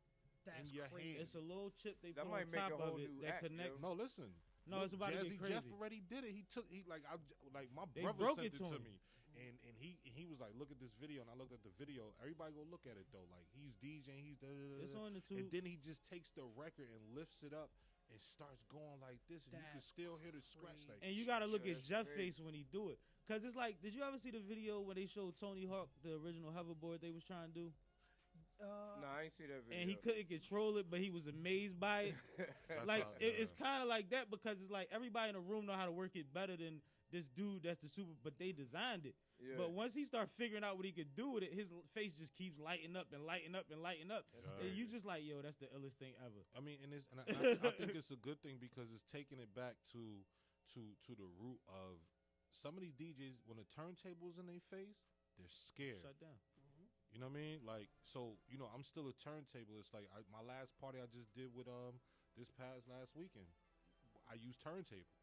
That's in your crazy. hand. It's a little chip they That put on might make top a whole of it new that act, connects. No, listen. No, it's about to Jazzy get crazy. Jeff already did it. He took my They brother broke sent it to him. me. And he was like, look at this video, and I looked at the video. Everybody go look at it though. Like he's DJing, he's It's on the tube. and then he just takes the record and lifts it up and starts going like this, and you can still hear the scratch. Like, And you got to look at That's Jeff's crazy. face when he do it, cause it's like, did you ever see the video when they showed Tony Hawk the original hoverboard they was trying to do, No, I ain't see that video. and he couldn't control it, but he was amazed by it. Like it's kind of like that because it's like everybody in the room know how to work it better than this dude that's the super, but they designed it. Yeah. But once he started figuring out what he could do with it, his face just keeps lighting up and lighting up and lighting up. And you just like, yo, that's the illest thing ever. I mean, and I think it's a good thing because it's taking it back to the root of some of these DJs, when the turntable's in their face, they're scared. Shut down. You know what I mean? Like, so, you know, I'm still a turntablist. Like, my last party I just did with this past last weekend, I used turntables.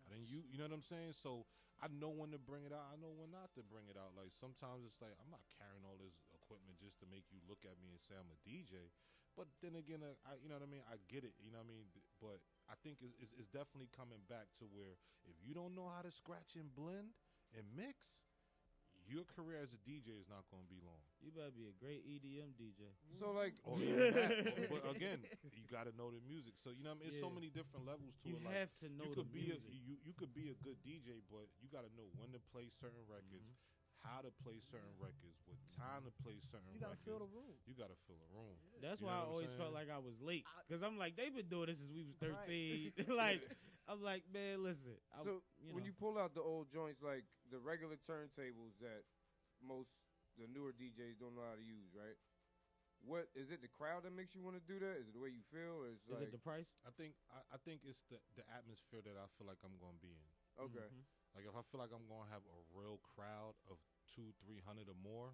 I didn't you know what I'm saying? So I know when to bring it out. I know when not to bring it out. Like, sometimes it's like, I'm not carrying all this equipment just to make you look at me and say I'm a DJ. But then again, I you know what I mean? I get it. You know what I mean? But I think it's definitely coming back to where if you don't know how to scratch and blend and mix, your career as a DJ is not going to be long. You better be a great EDM DJ. So like, but again, you got to know the music. So you know, what I mean, it's so many different levels to you it. You have to know you could the be music. You could be a good DJ, but you got to know when to play certain records, how to play certain records, what time to play certain. You got to fill the room. You got to fill the room. That's you why I know always felt like I was late, because I'm like, they've been doing this since we was 13. Like, I'm like, man, listen. So when you pull out the old joints, like the regular turntables that the newer DJs don't know how to use, right? What is it? The crowd that makes you want to do that? Is it the way you feel, or is it the price? I think it's the atmosphere that I feel like I'm going to be in. Okay. Like if I feel like I'm going to have a real crowd of 200-300 or more,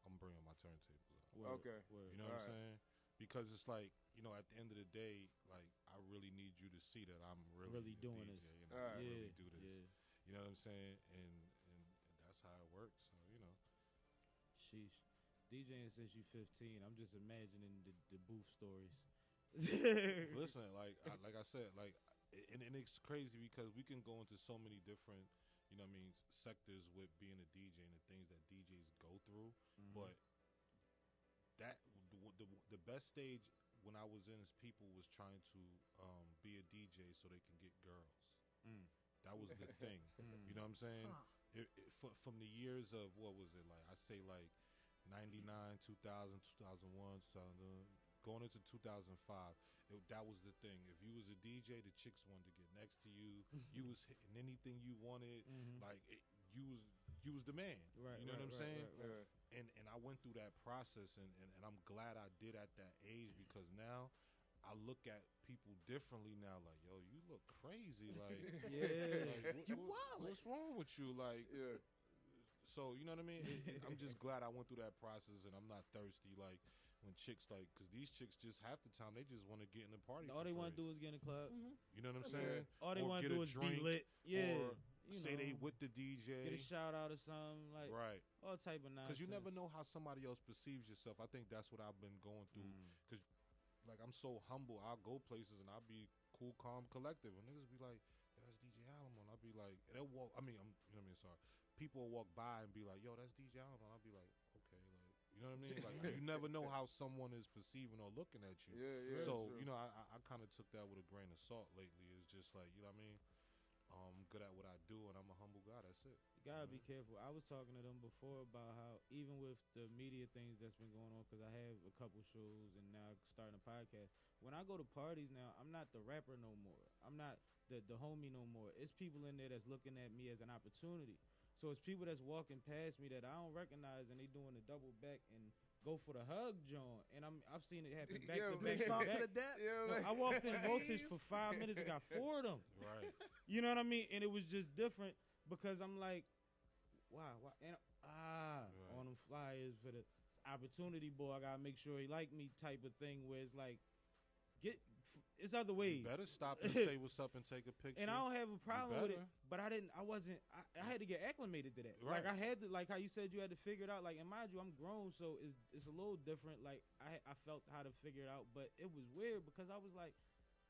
I'm bringing my turntables out. Okay. You know what I'm saying? Because it's like, you know, at the end of the day, like I really need you to see that I'm really doing DJ, this. You know, I really do this. Yeah. You know what I'm saying? And that's how it works. So you know. Sheesh. DJing since you 15. I'm just imagining the booth stories. Listen, like I said, like, and it's crazy because we can go into so many different, you know what I mean, sectors with being a DJ and the things that DJs go through. But that the best stage when I was in is people was trying to be a DJ so they can get girls. That was the thing. You know what I'm saying? From the years of, what was it, like I say like 99, 2000, 2001, 2000, going into 2005, that was the thing. If you was a DJ, the chicks wanted to get next to you. You was hitting anything you wanted. Like you was the man. Right. You know what I'm saying? Right. And I went through that process, and I'm glad I did at that age, because now I look at people differently now. Like, yo, you look crazy. Like, what's wrong with you? Like, so you know what I mean? I'm just glad I went through that process, and I'm not thirsty like when chicks, like, because these chicks just half the time they just want to get in the party. All they want to do is get in the club. You know what I'm saying? All they want to do is be lit. Or say they with the DJ. Get a shout out or something. Like, right. All type of nonsense. Because you never know how somebody else perceives yourself. I think that's what I've been going through. Because, like, I'm so humble. I'll go places and I'll be cool, calm, collective. And niggas be like, yo, that's DJ Alamo. And I'll be like, and they'll walk, you know what I mean, sorry. People will walk by and be like, yo, that's DJ Alamo. And I'll be like, okay, like, you know what I mean? Like, you never know how someone is perceiving or looking at you. Yeah, so, true. you know, I kind of took that with a grain of salt lately. It's just like, you know what I mean? I'm good at what I do, and I'm a humble guy. That's it. You gotta be careful. I was talking to them before about how even with the media things that's been going on, because I have a couple shows and now starting a podcast. When I go to parties now, I'm not the rapper no more. I'm not the homie no more. It's people in there that's looking at me as an opportunity. So it's people that's walking past me that I don't recognize, and they doing the double back and go for the hug joint. And I've seen it happen back to back. To the death. I walked in Voltage for 5 minutes and got 4 of them. Right. You know what I mean? And it was just different because I'm like, wow. And on them flyers for the opportunity boy, I gotta make sure he like me type of thing where it's like, it's other ways. You better stop and say what's up and take a picture. And I don't have a problem with it, but I had to get acclimated to that. Right. Like I had to, like how you said you had to figure it out. Like, and mind you, I'm grown, so it's a little different. Like I felt how to figure it out, but it was weird because I was like,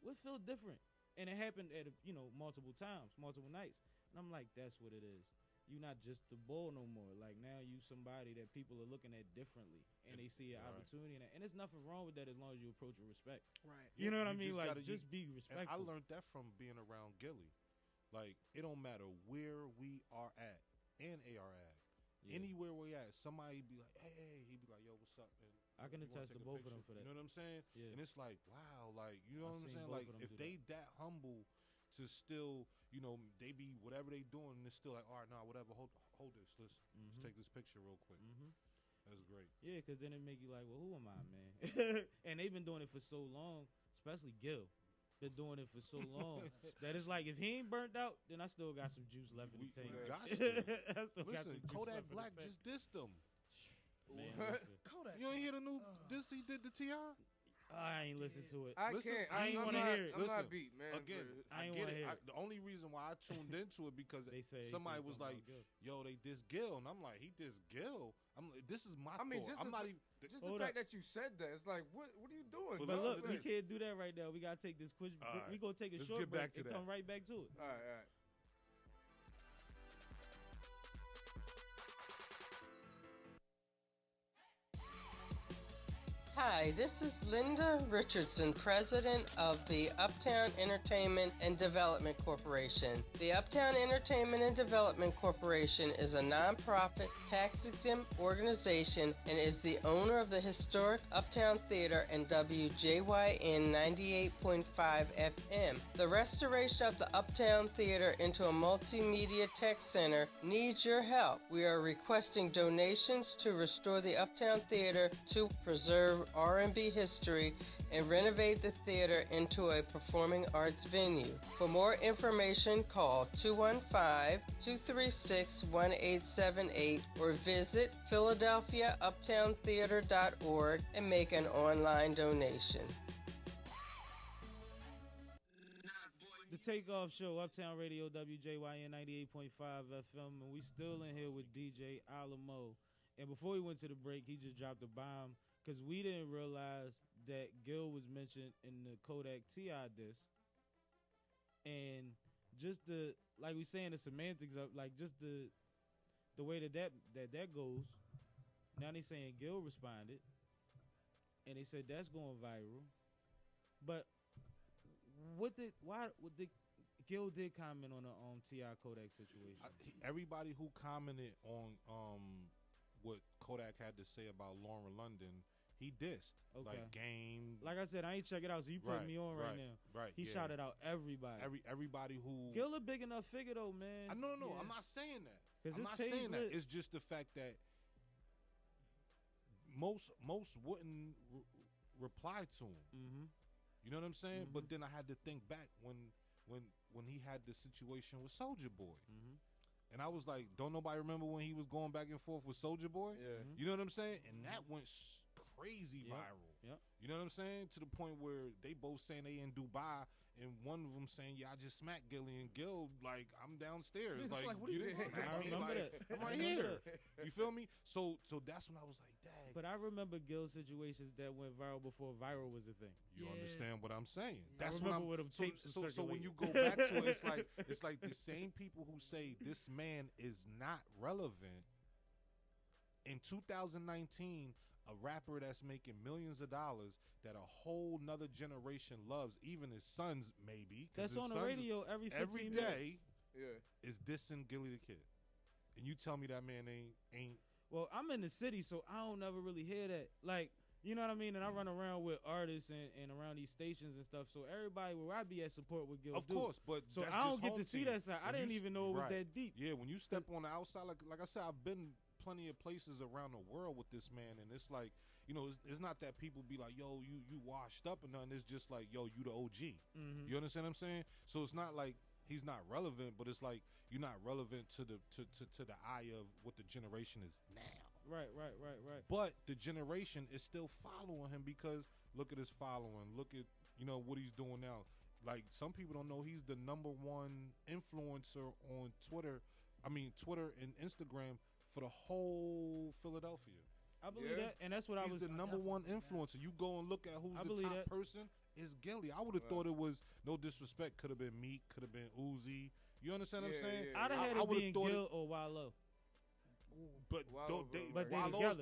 what feel different? And it happened at multiple times, multiple nights. And I'm like, that's what it is. You're not just the bull no more. Like, now you somebody that people are looking at differently, and they see an opportunity in it. And there's nothing wrong with that as long as you approach with respect. Right. You know what I mean? Just like, gotta, just be respectful. And I learned that from being around Gilly. Like, it don't matter where we are at and AR at. Yeah. Anywhere we at, somebody be like, hey, he'd be like, yo, what's up? And I can attest to both of them for that. You know what I'm saying? Yeah. And it's like, wow, like, you know what I'm saying? Like, if they that humble to still, they be whatever they doing, and it's still like, all right, nah, whatever, hold this, let's take this picture real quick. That's great. Yeah, because then it make you like, well, who am I, man? And they've been doing it for so long, especially Gil. been doing it for so long that it's like if he ain't burnt out, then I still got some juice left in the tank. I still got some juice Kodak left Black just dissed him. Man, Kodak. You ain't hear the new diss he did to T.I.? I ain't listen to it. I can't. I ain't want to hear it. I'm not beat, man. Again, I get it. The only reason why I tuned into it because somebody was like, "Yo, they diss Gil," and I'm like, "He diss Gil." I'm like, "This is my fault." I'm not even. Just the fact that you said that, it's like, what are you doing? But look, we can't do that right now. We gotta take this quiz. We gonna take a short break and come right back to it. All right. Hi, this is Linda Richardson, president of the Uptown Entertainment and Development Corporation. The Uptown Entertainment and Development Corporation is a nonprofit, tax-exempt organization and is the owner of the historic Uptown Theater and WJYN 98.5 FM. The restoration of the Uptown Theater into a multimedia tech center needs your help. We are requesting donations to restore the Uptown Theater to preserve R&B history and renovate the theater into a performing arts venue. For more information, call 215-236-1878 or visit philadelphiauptowntheater.org and make an online donation. The Takeoff Show, Uptown Radio, WJYN 98.5 FM, and we still in here with DJ Alamo. And before we went to the break, he just dropped a bomb. Because we didn't realize that Gil was mentioned in the Kodak T.I. diss. And just like we saying, the semantics of, like, just the way that goes. Now they saying Gil responded. And they said that's going viral. But Gil did comment on the T.I. Kodak situation. Everybody who commented on what Kodak had to say about Lauren London, he dissed. Okay. Like Game. Like I said, I ain't check it out, so you putting me on right now. Right. He shouted out everybody. Everybody who. Gil a big enough figure though, man. No, I'm not saying that. I'm not saying that. It's just the fact that most wouldn't reply to him. Mm-hmm. You know what I'm saying? Mm-hmm. But then I had to think back when he had the situation with Soulja Boy. Mm-hmm. And I was like, don't nobody remember when he was going back and forth with Soulja Boy? Yeah. You know what I'm saying? And that went crazy viral. Yep. You know what I'm saying? To the point where they both saying they in Dubai, and one of them saying, "Yeah, I just smacked Gilly," and Gil like, "I'm downstairs." Like, what you you didn't think? smack me. remember Like, that. I'm right here. You feel me? So that's when I was like, "Dang." But I remember Gil's situations that went viral before viral was a thing. You understand what I'm saying? Yeah. That's I remember what with them tapes so when you go back to it, it's like the same people who say this man is not relevant. In 2019, a rapper that's making millions of dollars that a whole nother generation loves, even his sons maybe. That's on the radio every 15 day. Yeah, is dissing Gilly the Kid, and you tell me that man ain't. Well, I'm in the city, so I don't ever really hear that. Like, you know what I mean? And I run around with artists and around these stations and stuff. So everybody where I be at support what Gil Of course, but so that's I don't just get home to see team. that side. I didn't even know it was that deep. Yeah, when you step on the outside, like I said, I've been plenty of places around the world with this man, and it's like, you know, it's not that people be like, yo, you washed up or nothing. It's just like, yo, you the OG. Mm-hmm. You understand what I'm saying? So it's not like he's not relevant, but it's like you're not relevant to the eye of what the generation is now. Right. But the generation is still following him because look at his following. Look at, you know, what he's doing now. Like, some people don't know he's the #1 influencer on Twitter and Instagram for the whole Philadelphia. I believe that, and that's what he's the #1 influencer. You go and look at who's the top person is Gilly. I would have thought it was, no disrespect, could have been Meek, could have been Uzi. You understand what I'm saying? I'd have had it being Gil or Wallow. But Wallow's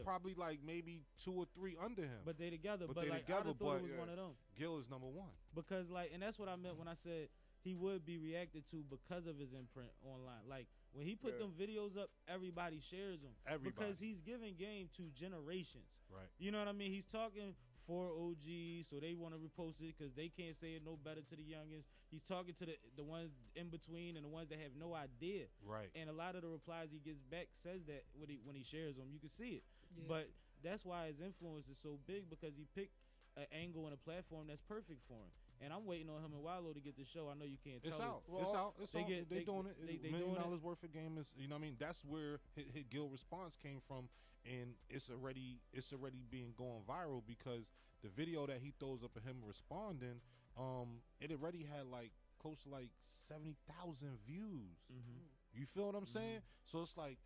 probably like maybe 2 or 3 under him. But they together. But they like, together. I thought it was one of them. Gil is #1 because like, and that's what I meant when I said he would be reacted to because of his imprint online. Like when he put them videos up, everybody shares them. Because he's giving game to generations. Right. You know what I mean? He's talking for OGs, so they want to repost it because they can't say it no better to the youngins. He's talking to the ones in between and the ones that have no idea. Right. And a lot of the replies he gets back says that when he shares them, you can see it. Yeah. But that's why his influence is so big, because he picked an angle and a platform that's perfect for him. And I'm waiting on him and Wallow to get the show. I know you can't It's tell out. It's out. It's they out. get- They they- doing it. they $1 million doing it. worth of game is. You know what I mean? That's where his Gil response came from, and it's already being going viral because the video that he throws up of him responding, it already had like close to like 70,000 views. You feel what I'm saying? So it's like,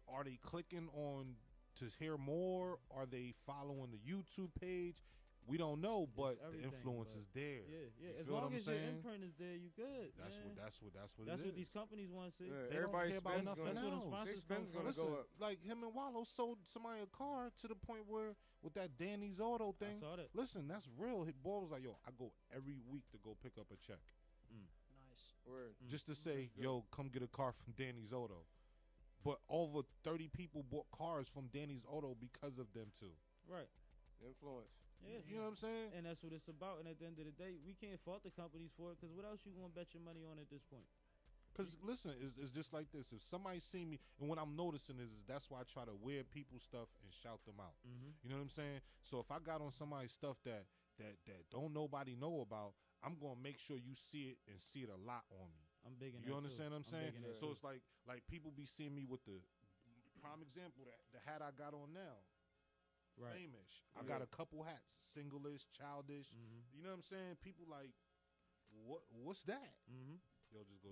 are they clicking on to hear more? Are they following the YouTube page? We don't know, but the influence is there. Yeah. You As feel what long I'm as your saying? imprint is there, you good. That's man. what That's it what is. these companies want to see. Yeah, They everybody don't care about spends nothing gonna- That's where the else. sponsors spend's come gonna from. go up. Like him and Wallow sold somebody a car to the point where with that Danny's Auto thing. saw that. Listen, that's real. His boy was like, yo, I go every week to go pick up a check. Nice. Word. Just to say, yo, come get a car from Danny's Auto. But over 30 people bought cars from Danny's Auto because of them too. Right. Influence. Yeah. You know what I'm saying? And that's what it's about. And at the end of the day, we can't fault the companies for it because what else you going to bet your money on at this point? Because listen, it's just like this. If somebody see me, and what I'm noticing is that's why I try to wear people's stuff and shout them out. You know what I'm saying? So if I got on somebody's stuff that don't nobody know about, I'm gonna make sure you see it and see it a lot on me. I'm big in You that understand too. what I'm saying? big in that So too. it's like people be seeing me with the prime example that the hat I got on now. Right. Famous. I got a couple hats, single-ish, childish. You know what I'm saying? People like, what's that? Yo, just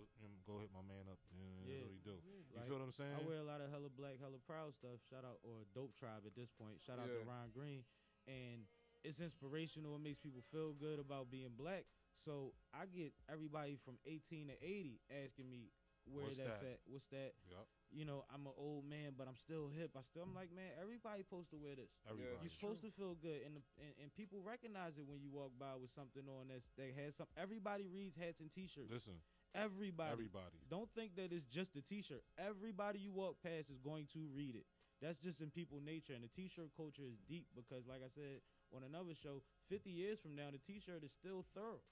go hit my man up. That's what he do. You feel what I'm saying? I wear a lot of hella black, hella proud stuff. Shout out, or Dope Tribe at this point. Shout out to Ron Green. And it's inspirational. It makes people feel good about being black. So I get everybody from 18 to 80 asking me where What's that's that? at. What's that? Yep. You know, I'm an old man, but I'm still hip. I'm like, man, everybody supposed to wear this. Everybody. You're supposed to feel good, and people recognize it when you walk by with something on that has some. Everybody reads hats and T-shirts. Listen. Everybody. Don't think that it's just a T-shirt. Everybody you walk past is going to read it. That's just in people's nature, and the T-shirt culture is deep because, like I said on another show, 50 years from now, the T-shirt is still thorough.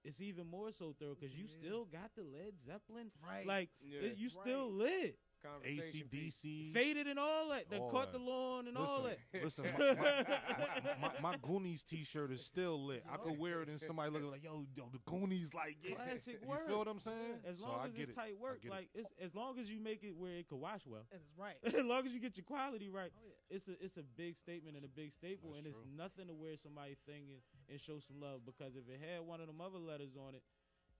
It's even more so thorough because you still got the Led Zeppelin. Right. Like, you still lit. AC/DC, Faded and all that. That all caught that. the lawn and all that. Listen, my Goonies T-shirt is still lit. I could wear it and somebody looking like, yo, the Goonies, like, yeah. Classic You work. feel what I'm saying? As So long I as get it's it. tight work, I get like it's as long as you make it where it could wash well. And it's right. As long as you get your quality right, it's a big statement and a big staple, That's and it's true. nothing to wear somebody thing and show some love because if it had one of them other letters on it,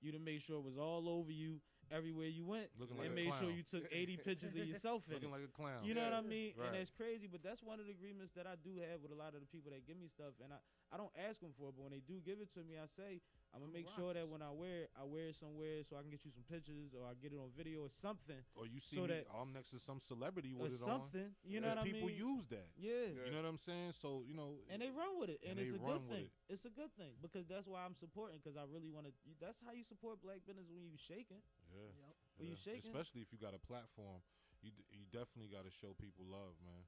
you'd have made sure it was all over you everywhere you went, Looking like and a made sure clown. you took 80 pictures of yourself in Looking it. like a clown. You know what I mean? Right. And that's crazy, but that's one of the agreements that I do have with a lot of the people that give me stuff, and I don't ask them for it, but when they do give it to me, I say, I'm gonna make sure that when I wear it somewhere so I can get you some pictures or I get it on video or something. Or you see so me, that I'm next to some celebrity or with it something, on. you know what I people mean? use that. Yeah. You know what I'm saying? So, you know. And they run with it, and they it's a run good with thing. it. It's a good thing because that's why I'm supporting because I really want to. That's how you support black business when you shaking. Yeah. When you shaking, especially if you got a platform, you definitely got to show people love, man.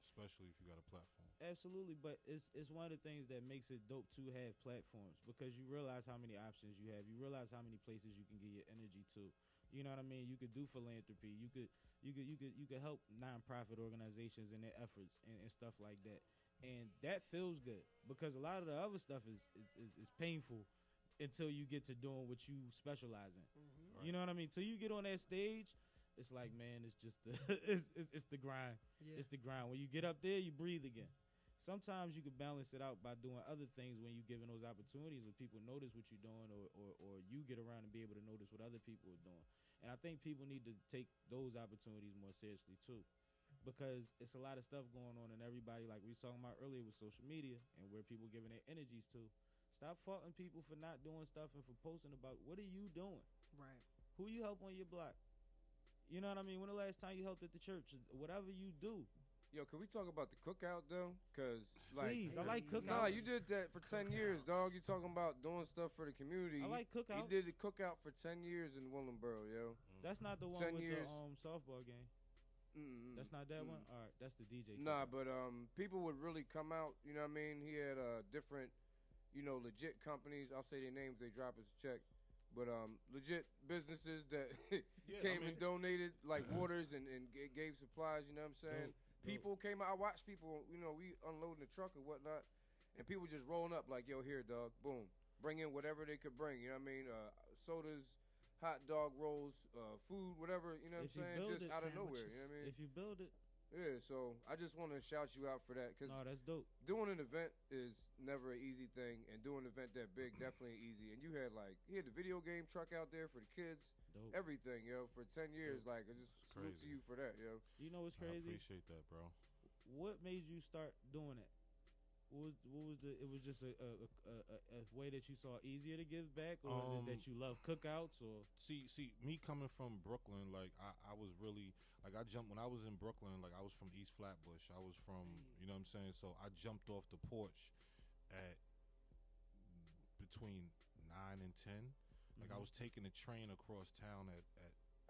Especially if you got a platform. Absolutely, but it's one of the things that makes it dope to have platforms because you realize how many options you have. You realize how many places you can get your energy to. You know what I mean? You could do philanthropy. You could help nonprofit organizations in their efforts and stuff like that. And that feels good because a lot of the other stuff is painful until you get to doing what you specialize in. Right. You know what I mean? Till you get on that stage, it's like, man, it's just it's the grind. Yeah. It's the grind. When you get up there, you breathe again. Sometimes you can balance it out by doing other things when you're given those opportunities when people notice what you're doing or you get around and be able to notice what other people are doing. And I think people need to take those opportunities more seriously too. Because it's a lot of stuff going on and everybody, like we was talking about earlier with social media and where people giving their energies to. Stop faulting people for not doing stuff and for posting about what are you doing? Right. Who you help on your block? You know what I mean? When the last time you helped at the church? Whatever you do. Yo, can we talk about the cookout though? Cause like, Please, I like cookouts. Nah, you did that for 10 years, dog. You talking about doing stuff for the community? I like cookouts. He did the cookout for 10 years in Willenboro, yo. That's not the one 10 with years. the softball game. That's not that one. All right, that's the DJ. Nah, cookout. but people would really come out. You know what I mean? He had different, legit companies. I'll say their names. They drop us a check. But legit businesses that came and donated like waters and gave supplies. You know what I'm saying? People came out. I watched people. We unloading the truck or whatnot, and people just rolling up like, "Yo, here, dog, boom." bring in whatever they could bring. You know what I mean? Sodas, hot dog rolls, food, whatever. You know what I'm saying? Just out of nowhere. You know what I mean? If you build it. Yeah, so I just want to shout you out for that because that's dope. Doing an event is never an easy thing, and doing an event that big definitely ain't easy. And you had the video game truck out there for the kids, dope. Everything, yo, for 10 years. Dope. Like, I just salute to you for that, yo. You know what's crazy? I appreciate that, bro. What made you start doing it? What was the? It was just a way that you saw easier to give back, or was it that you love cookouts, or see me coming from Brooklyn, like I was really like I jumped when I was in Brooklyn, like I was from East Flatbush, I was from you know what I'm saying, so I jumped off the porch at between 9 and 10, like I was taking a train across town at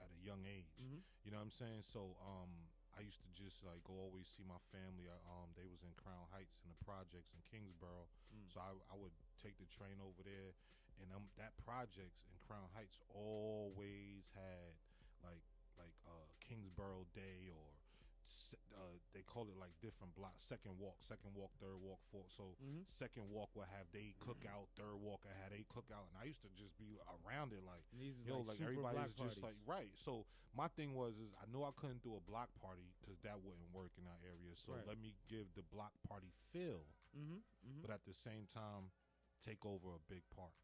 a young age, you know what I'm saying, so I used to just like go always see my family. They was in Crown Heights in the projects in Kingsborough, so I would take the train over there, and that projects in Crown Heights always had like Kingsborough Day, or they call it like different blocks. Second walk, third walk, fourth. So second walk would have they cookout, third walk I had a cookout, and I used to just be around it like like everybody was just like right. So my thing was is I knew I couldn't do a block party because that wouldn't work in our area. So let me give the block party feel, but at the same time take over a big park.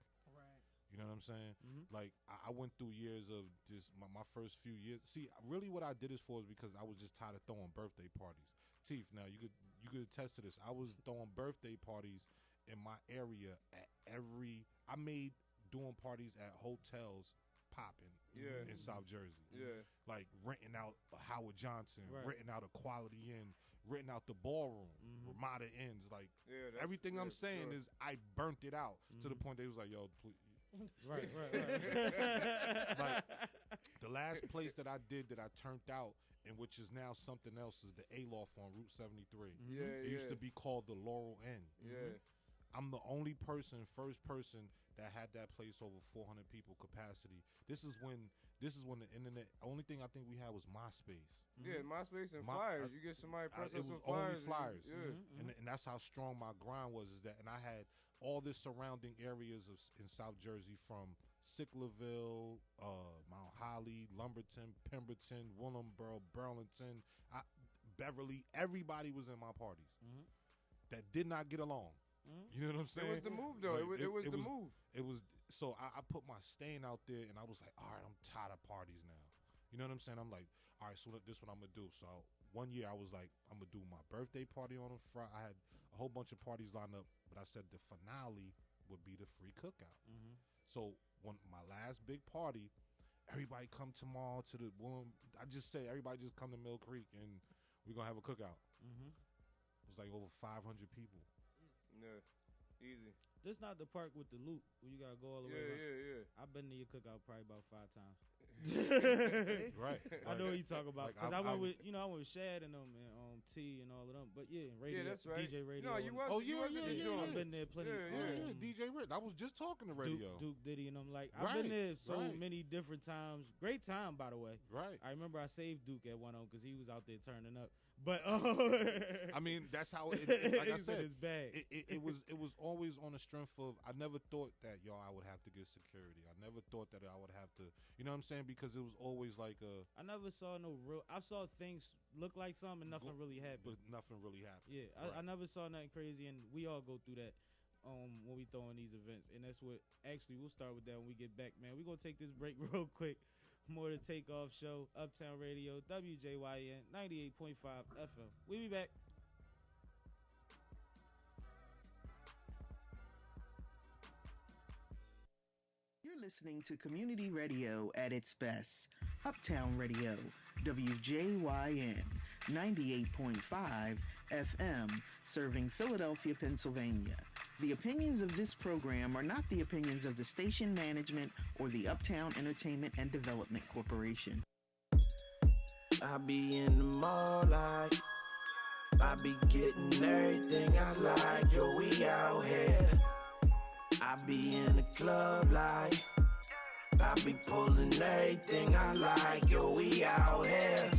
You know what I'm saying? Like I went through years of just my first few years. See, really what I did this for is because I was just tired of throwing birthday parties. Teef, now you could attest to this. I was throwing birthday parties in my area at I made doing parties at hotels popping in South Jersey. Yeah. Like renting out Howard Johnson, renting out a Quality Inn, renting out the ballroom, Ramada Inns. Like everything I'm saying is I burnt it out to the point they was like, yo, please. Right. Like the last place that I did that I turned out, and which is now something else, is the Aloft on Route 73. It used to be called the Laurel Inn. I'm the only first person that had that place over 400 people capacity. This is when the internet. Only thing I think we had was MySpace. Yeah, MySpace and flyers. You get somebody press it up was some flyers. only flyers. And that's how strong my grind was. Is that, and I had all the surrounding areas in South Jersey from Sicklerville, Mount Holly, Lumberton, Pemberton, Williamboro, Burlington, Beverly. Everybody was in my parties that did not get along. You know what I'm saying? It was the move, though. Like, it was the move. It was so I put my stain out there, and I was like, all right, I'm tired of parties now. You know what I'm saying? I'm like, all right, so this is what I'm gonna do. So one year I was like, I'm gonna do my birthday party on a Friday. I had a whole bunch of parties lined up, but I said the finale would be the free cookout. So when my last big party, everybody come tomorrow to the I just say everybody just come to Mill Creek and we're gonna have a cookout. It was like over 500 people. Yeah, easy. This not the park with the loop where you gotta go all the way around. Yeah. I've been to your cookout probably about 5 times. Right. I know what you talk about. Cause I went with Shad and them and T and all of them. But radio, that's right. DJ Radio. No, you was. I've been there plenty. Yeah, DJ Rick. I was just talking to radio. Duke Diddy and them. Like I've been there so many different times. Great time, by the way. Right. I remember I saved Duke at one of them because he was out there turning up. But I mean, that's how it like I said, it's bad. It was always on the strength of I never thought that I would have to get security. I never thought that I would have to, you know what I'm saying? Because it was always like I never saw I saw things look like something and nothing really happened. But nothing really happened. Yeah, I never saw nothing crazy, and we all go through that when we throw in these events, and that's what actually we'll start with that when we get back, man. We're gonna take this break real quick. More to Takeoff Show, Uptown Radio, WJYN 98.5 FM. We'll be back. You're listening to community radio at its best. Uptown Radio, WJYN 98.5 FM, serving Philadelphia, Pennsylvania. The opinions of this program are not the opinions of the station management or the Uptown Entertainment and Development Corporation. I be in the mall like I be getting everything I like. Yo, we out here. I be in the club like I be pulling everything I like. Yo, we out here.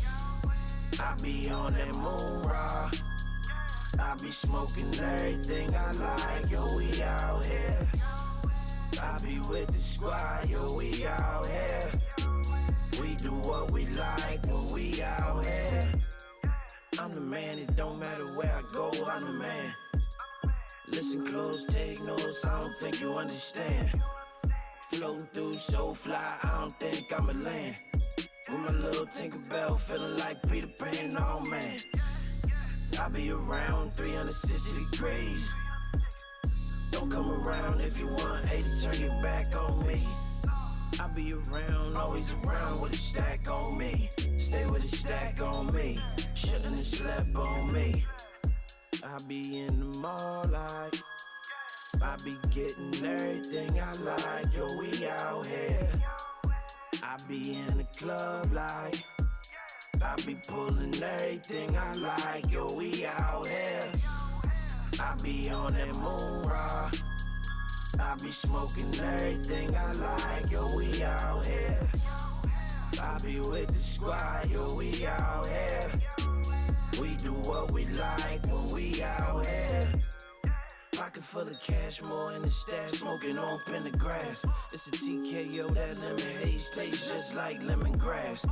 I be on that moon rock. I be smoking everything I like, yo, we out here. I be with the squad, yo, we out here. We do what we like when we out here. I'm the man, it don't matter where I go, I'm the man. Listen close, take notes, I don't think you understand. Floating through so fly, I don't think I'ma land. With my little Tinkerbell, feeling like Peter Pan, oh man. I be around 360 degrees. Don't come around if you want, hey, to turn your back on me. I be around, always around with a stack on me. Stay with a stack on me. Shouldn't have slept on me. I be in the mall like I be getting everything I like. Yo, we out here. I be in the club like I be pulling everything I like. Yo, we out here. I be on that moon rock. I be smoking everything I like. Yo, we out here. I be with the squad. Yo, we out here. We do what we like when we out here. Pocket full of cash, more in the stash, smoking on in the grass. It's a TKO, that lemon haze tastes just like lemongrass.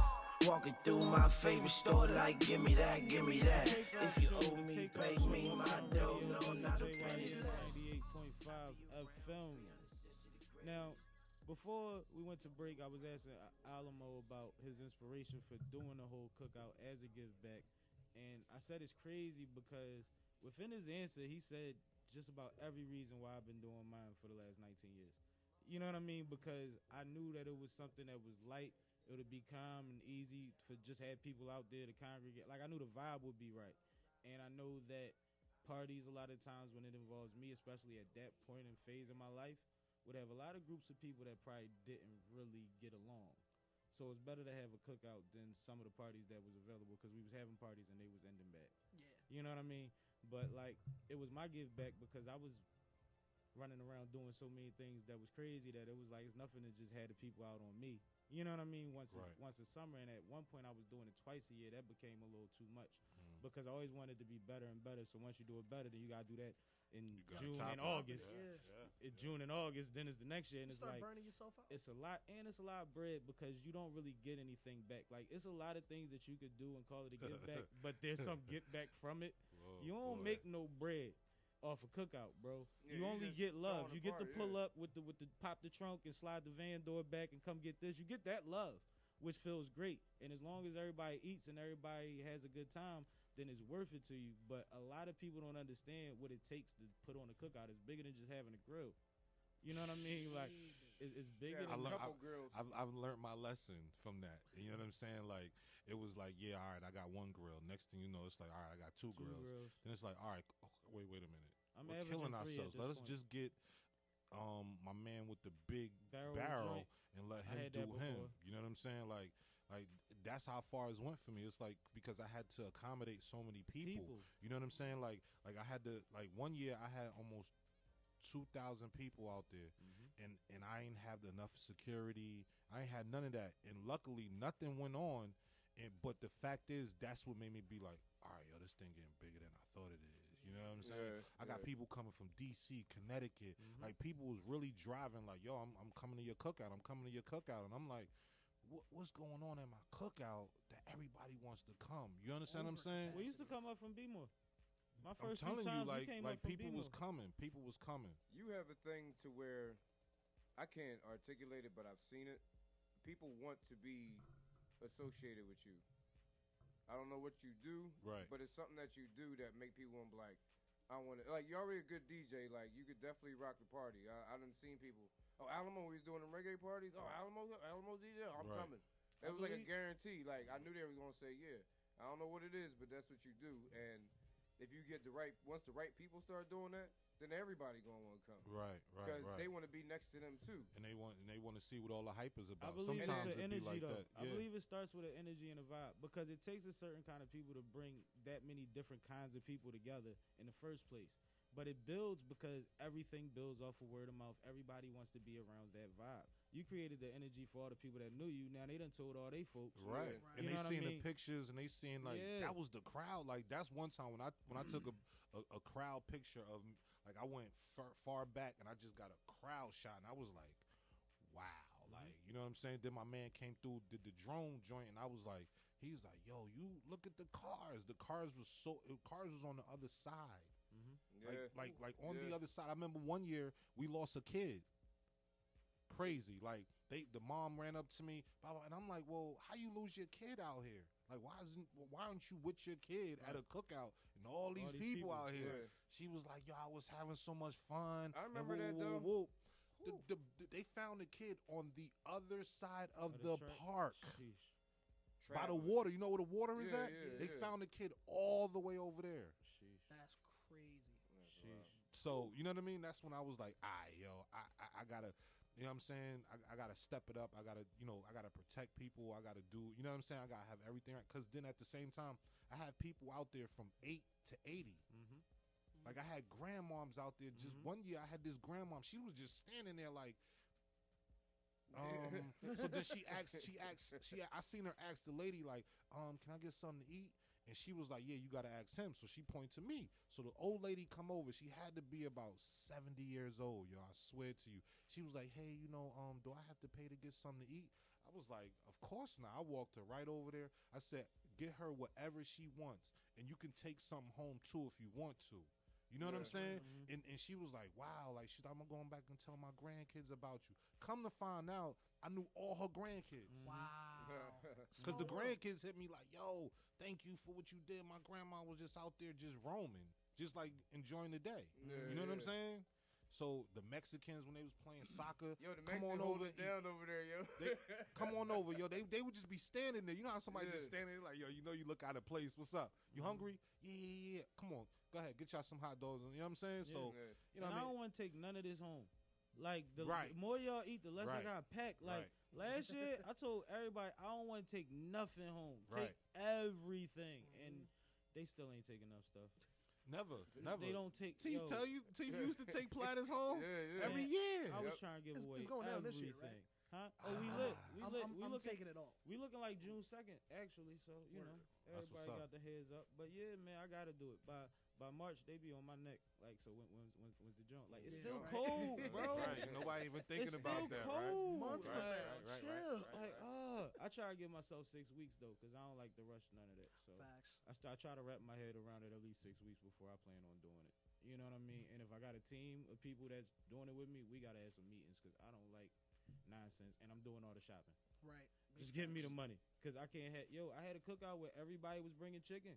Walking through my favorite store like, give me that, give me that. If you owe me, pay me my dough, no, not a penny less. 98.5 FM. Now, before we went to break, I was asking Alamo about his inspiration for doing the whole cookout as a give back. And I said it's crazy because within his answer, he said just about every reason why I've been doing mine for the last 19 years. You know what I mean? Because I knew that it was something that was light. It would be calm and easy for just have people out there to congregate. Like, I knew the vibe would be right. And I know that parties, a lot of times when it involves me, especially at that point and phase in my life, would have a lot of groups of people that probably didn't really get along. So it's better to have a cookout than some of the parties that was available because we was having parties and they was ending bad. Yeah. You know what I mean? But, like, it was my give back because I was running around doing so many things that was crazy that it was like it's nothing to just have the people out on me. You know what I mean? Once a summer, and at one point I was doing it twice a year. That became a little too much because I always wanted to be better and better. So once you do it better, then you got to do that in June and August. In June and August, then it's the next year. And you it's start like burning yourself out. It's a lot, and it's a lot of bread because you don't really get anything back. Like, it's a lot of things that you could do and call it a give back, but there's some get back from it. Whoa, you don't make no bread off a cookout, bro. Yeah, you only get love. You get to party, pull up with the pop the trunk and slide the van door back and come get this. You get that love, which feels great. And as long as everybody eats and everybody has a good time, then it's worth it to you. But a lot of people don't understand what it takes to put on a cookout. It's bigger than just having a grill. You know what I mean? Like, it's bigger than a couple grills. I've learned my lesson from that. You know what I'm saying? Like, it was like, yeah, all right, I got one grill. Next thing you know, it's like, all right, I got two grills. Then it's like, all right, wait a minute. We're killing ourselves. Let us just get my man with the big barrel and let him do him. You know what I'm saying? Like that's how far it went for me. It's like because I had to accommodate so many people. You know what I'm saying? Like I had to, like, one year I had almost 2,000 people out there, and I ain't have enough security. I ain't had none of that, and luckily nothing went on. But the fact is, that's what made me be like, all right, yo, this thing getting bigger than I thought it is. You know what I'm saying? I got people coming from D.C., Connecticut. Like, people was really driving like, yo, I'm coming to your cookout. I'm coming to your cookout. And I'm like, what's going on at my cookout that everybody wants to come? You understand what I'm saying? We used to come up from B-More. My first I'm telling you, like people B-More. was coming. People was coming. You have a thing to where I can't articulate it, but I've seen it. People want to be associated with you. I don't know what you do, but it's something that you do that make people want to be like, I want to, like, you're already a good DJ. Like, you could definitely rock the party. I done seen people, Alamo, he's doing them reggae parties. Alamo DJ, I'm coming. It was like a guarantee. Like, I knew they were going to say, yeah. I don't know what it is, but that's what you do. And if you get once the right people start doing that, then everybody gonna want to come. Right. Because they want to be next to them too. And they want to see what all the hype is about. I believe Sometimes it's an energy, like though. that. Yeah. I believe it starts with an energy and a vibe because it takes a certain kind of people to bring that many different kinds of people together in the first place. But it builds because everything builds off of word of mouth. Everybody wants to be around that vibe. You created the energy for all the people that knew you. Now they done told all they folks. Right. And they seeing the pictures and they seeing like that was the crowd. Like, that's one time when I took a crowd picture of, Like I went far back and I just got a crowd shot and I was like, wow. Like, you know what I'm saying? Then my man came through, did the drone joint, and I was like, he's like, yo, you look at the cars. The cars was on the other side. Like on the other side. I remember one year we lost a kid. Crazy. Like the mom ran up to me, and I'm like, well, how you lose your kid out here? Like, why aren't you with your kid at a cookout and all these people out here? She was like, yo, I was having so much fun. I remember that though. They found the kid on the other side of the park. By the water. You know where the water is at? They found the kid all the way over there. That's crazy. So, you know what I mean? That's when I was like, I gotta, you know what I'm saying? I gotta step it up. I gotta protect people. I gotta do, you know what I'm saying? I gotta have everything right. Because then at the same time, I have people out there from 8 to 80. Like I had grandmoms out there. Just one year I had this grandmom. She was just standing there like, so then I seen her ask the lady like, can I get something to eat? And she was like, yeah, you got to ask him. So she pointed to me. So the old lady come over. She had to be about 70 years old, yo. I swear to you. She was like, hey, you know, do I have to pay to get something to eat? I was like, of course not. I walked her right over there. I said, get her whatever she wants. And you can take something home too if you want to. You know what I'm saying? And she was like, wow, like, I'm going back and tell my grandkids about you. Come to find out, I knew all her grandkids. Wow. Because the grandkids hit me like, yo, thank you for what you did. My grandma was just out there just roaming, just like enjoying the day. You know what I'm saying? So the Mexicans, when they was playing soccer, yo, the come Mexicans on over, down over there, yo. Come on over, yo. They would just be standing there. You know how somebody just standing there like, yo, you know you look out of place. What's up? You hungry? Yeah. Come on, go ahead, get y'all some hot dogs. You know what I'm saying? So, you know, I don't want to take none of this home. Like the more y'all eat, the less I got packed. Like last year, I told everybody I don't want to take nothing home. Take everything, and they still ain't taking enough stuff. Never. They don't take. Teef used to take platters home every year. I was trying to give away. It's going down this year, right? Huh? Oh, we lit. I'm taking it all. We looking like June 2nd, actually. So you know, everybody got the heads up. But yeah, man, I gotta do it by March. They be on my neck. Like, so when's the jump? Like, it's still cold, bro. Nobody even thinking about that, cold. right? Months from now, chill. Like, I try to give myself 6 weeks though, cause I don't like to rush none of that. So Facts. I try to wrap my head around it at least 6 weeks before I plan on doing it. You know what I mean? And if I got a team of people that's doing it with me, we gotta have some meetings, cause I don't like nonsense, and I'm doing all the shopping. Right. Just give me the money, cause I can't have. Yo, I had a cookout where everybody was bringing chicken.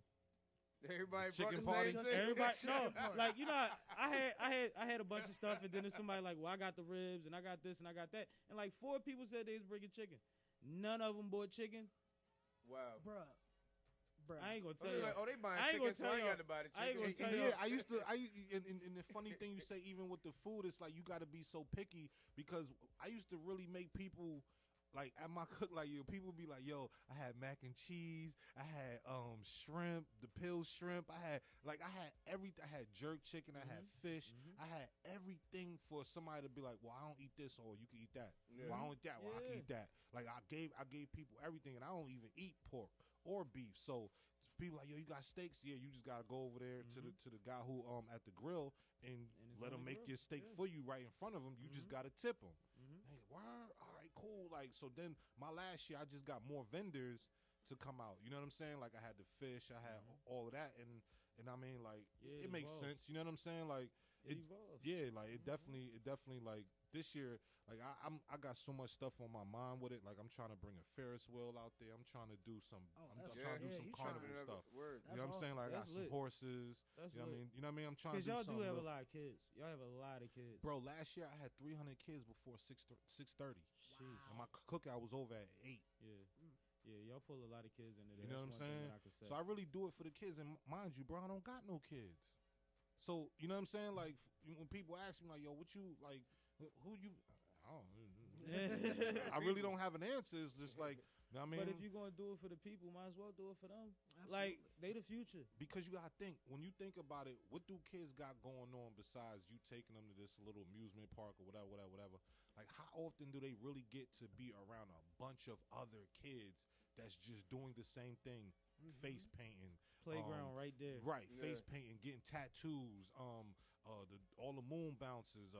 Everybody chicken brought party. the same thing. Everybody, no, like, you know, I had a bunch of stuff, and then there's somebody like, well, I got the ribs, and I got this, and I got that, and like 4 people said they was bringing chicken. None of them bought chicken. Wow, bruh. I ain't gonna tell you. Like, oh, they buying chicken, so I got to buy the chicken. I ain't gonna tell you. Yeah, and the funny thing you say, even with the food, it's like you got to be so picky, because I used to really make people. Like at my cook, like people be like, yo, I had mac and cheese, I had shrimp, the pill shrimp, I had everything. I had jerk chicken, I had fish, I had everything for somebody to be like, well, I don't eat this, or you can eat that. Well, I don't eat that, well, I can eat that. Like I gave people everything, and I don't even eat pork or beef. So people like, yo, you got steaks? Yeah, you just gotta go over there to the guy who at the grill and let him make your steak for you right in front of him. You just gotta tip him. Hey, word? All right, cool. Like, so then my last year, I just got more vendors to come out. You know what I'm saying? Like, I had the fish, I had all of that, and I mean, like, it makes sense. You know what I'm saying? Like, it definitely like this year. Like, I got so much stuff on my mind with it. Like, I'm trying to bring a Ferris wheel out there. I'm trying to do some. I'm trying to do some carnival stuff. You know what I'm saying? Like, I got some horses. You know what I mean? You know what I mean? I'm trying to do something. Because y'all do have a lot of kids. Y'all have a lot of kids. Bro, last year I had 300 kids before 6:30. And my cookout was over at 8. Yeah, y'all pull a lot of kids into that. You know what I'm saying? So I really do it for the kids. And mind you, bro, I don't got no kids. So, you know what I'm saying? Like, when people ask me, like, yo, what you, like, who you, I don't know. I really don't have an answer. It's just like, you know what I mean? But if you're going to do it for the people, might as well do it for them. Absolutely. Like, they the future. Because you got to think, when you think about it, what do kids got going on besides you taking them to this little amusement park or whatever? Like, how often do they really get to be around a bunch of other kids that's just doing the same thing? Face painting. Playground right there. Right, face painting, getting tattoos, all the moon bounces,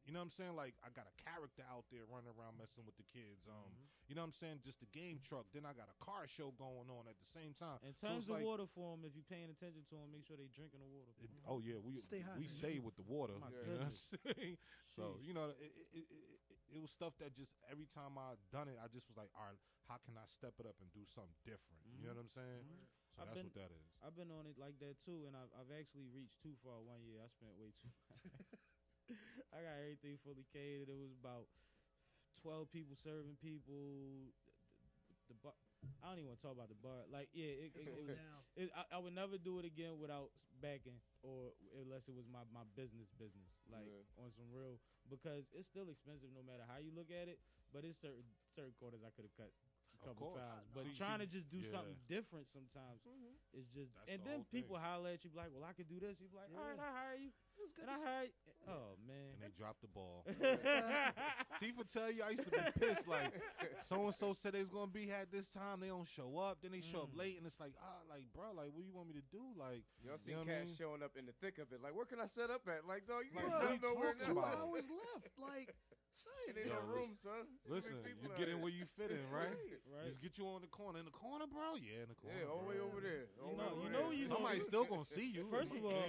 you know what I'm saying? Like, I got a character out there running around messing with the kids. You know what I'm saying? Just the game truck. Then I got a car show going on at the same time. And tons of water for them. If you're paying attention to them, make sure they drinking the water. Oh yeah, we stay with the water. My you know what I'm saying? So Sheesh. you know, it was stuff that just every time I done it, I just was like, all right, how can I step it up and do something different? You know what I'm saying? So that's what that is. I've been on it like that too, and I've actually reached too far. One year, I spent way too much. I got everything fully catered. It was about 12 people serving people. The bar, I don't even want to talk about the bar. Like, yeah, I would never do it again without backing, or unless it was my business. Like on some real, because it's still expensive no matter how you look at it. But it's certain quarters I could have cut a couple times. But trying to just do something different sometimes is just. That's and then people holler at you like, "Well, I could do this." You be like, "All right, I hire you." And I hire. Oh man! And they dropped the ball. Teef will tell you, I used to be pissed. Like, so and so said they was gonna be at this time. They don't show up. Then they show up late, and it's like, like, bro, like, what do you want me to do? Like, y'all see cats showing up in the thick of it. Like, where can I set up at? Like, dog, you like, don't know where 2 hours left. Like, it ain't no room, son. Listen, you get in where you fit in, right? Just get you on the corner. In the corner, bro? Yeah, in the corner. Yeah, all the way over there. You know somebody's still gonna see you. First of all,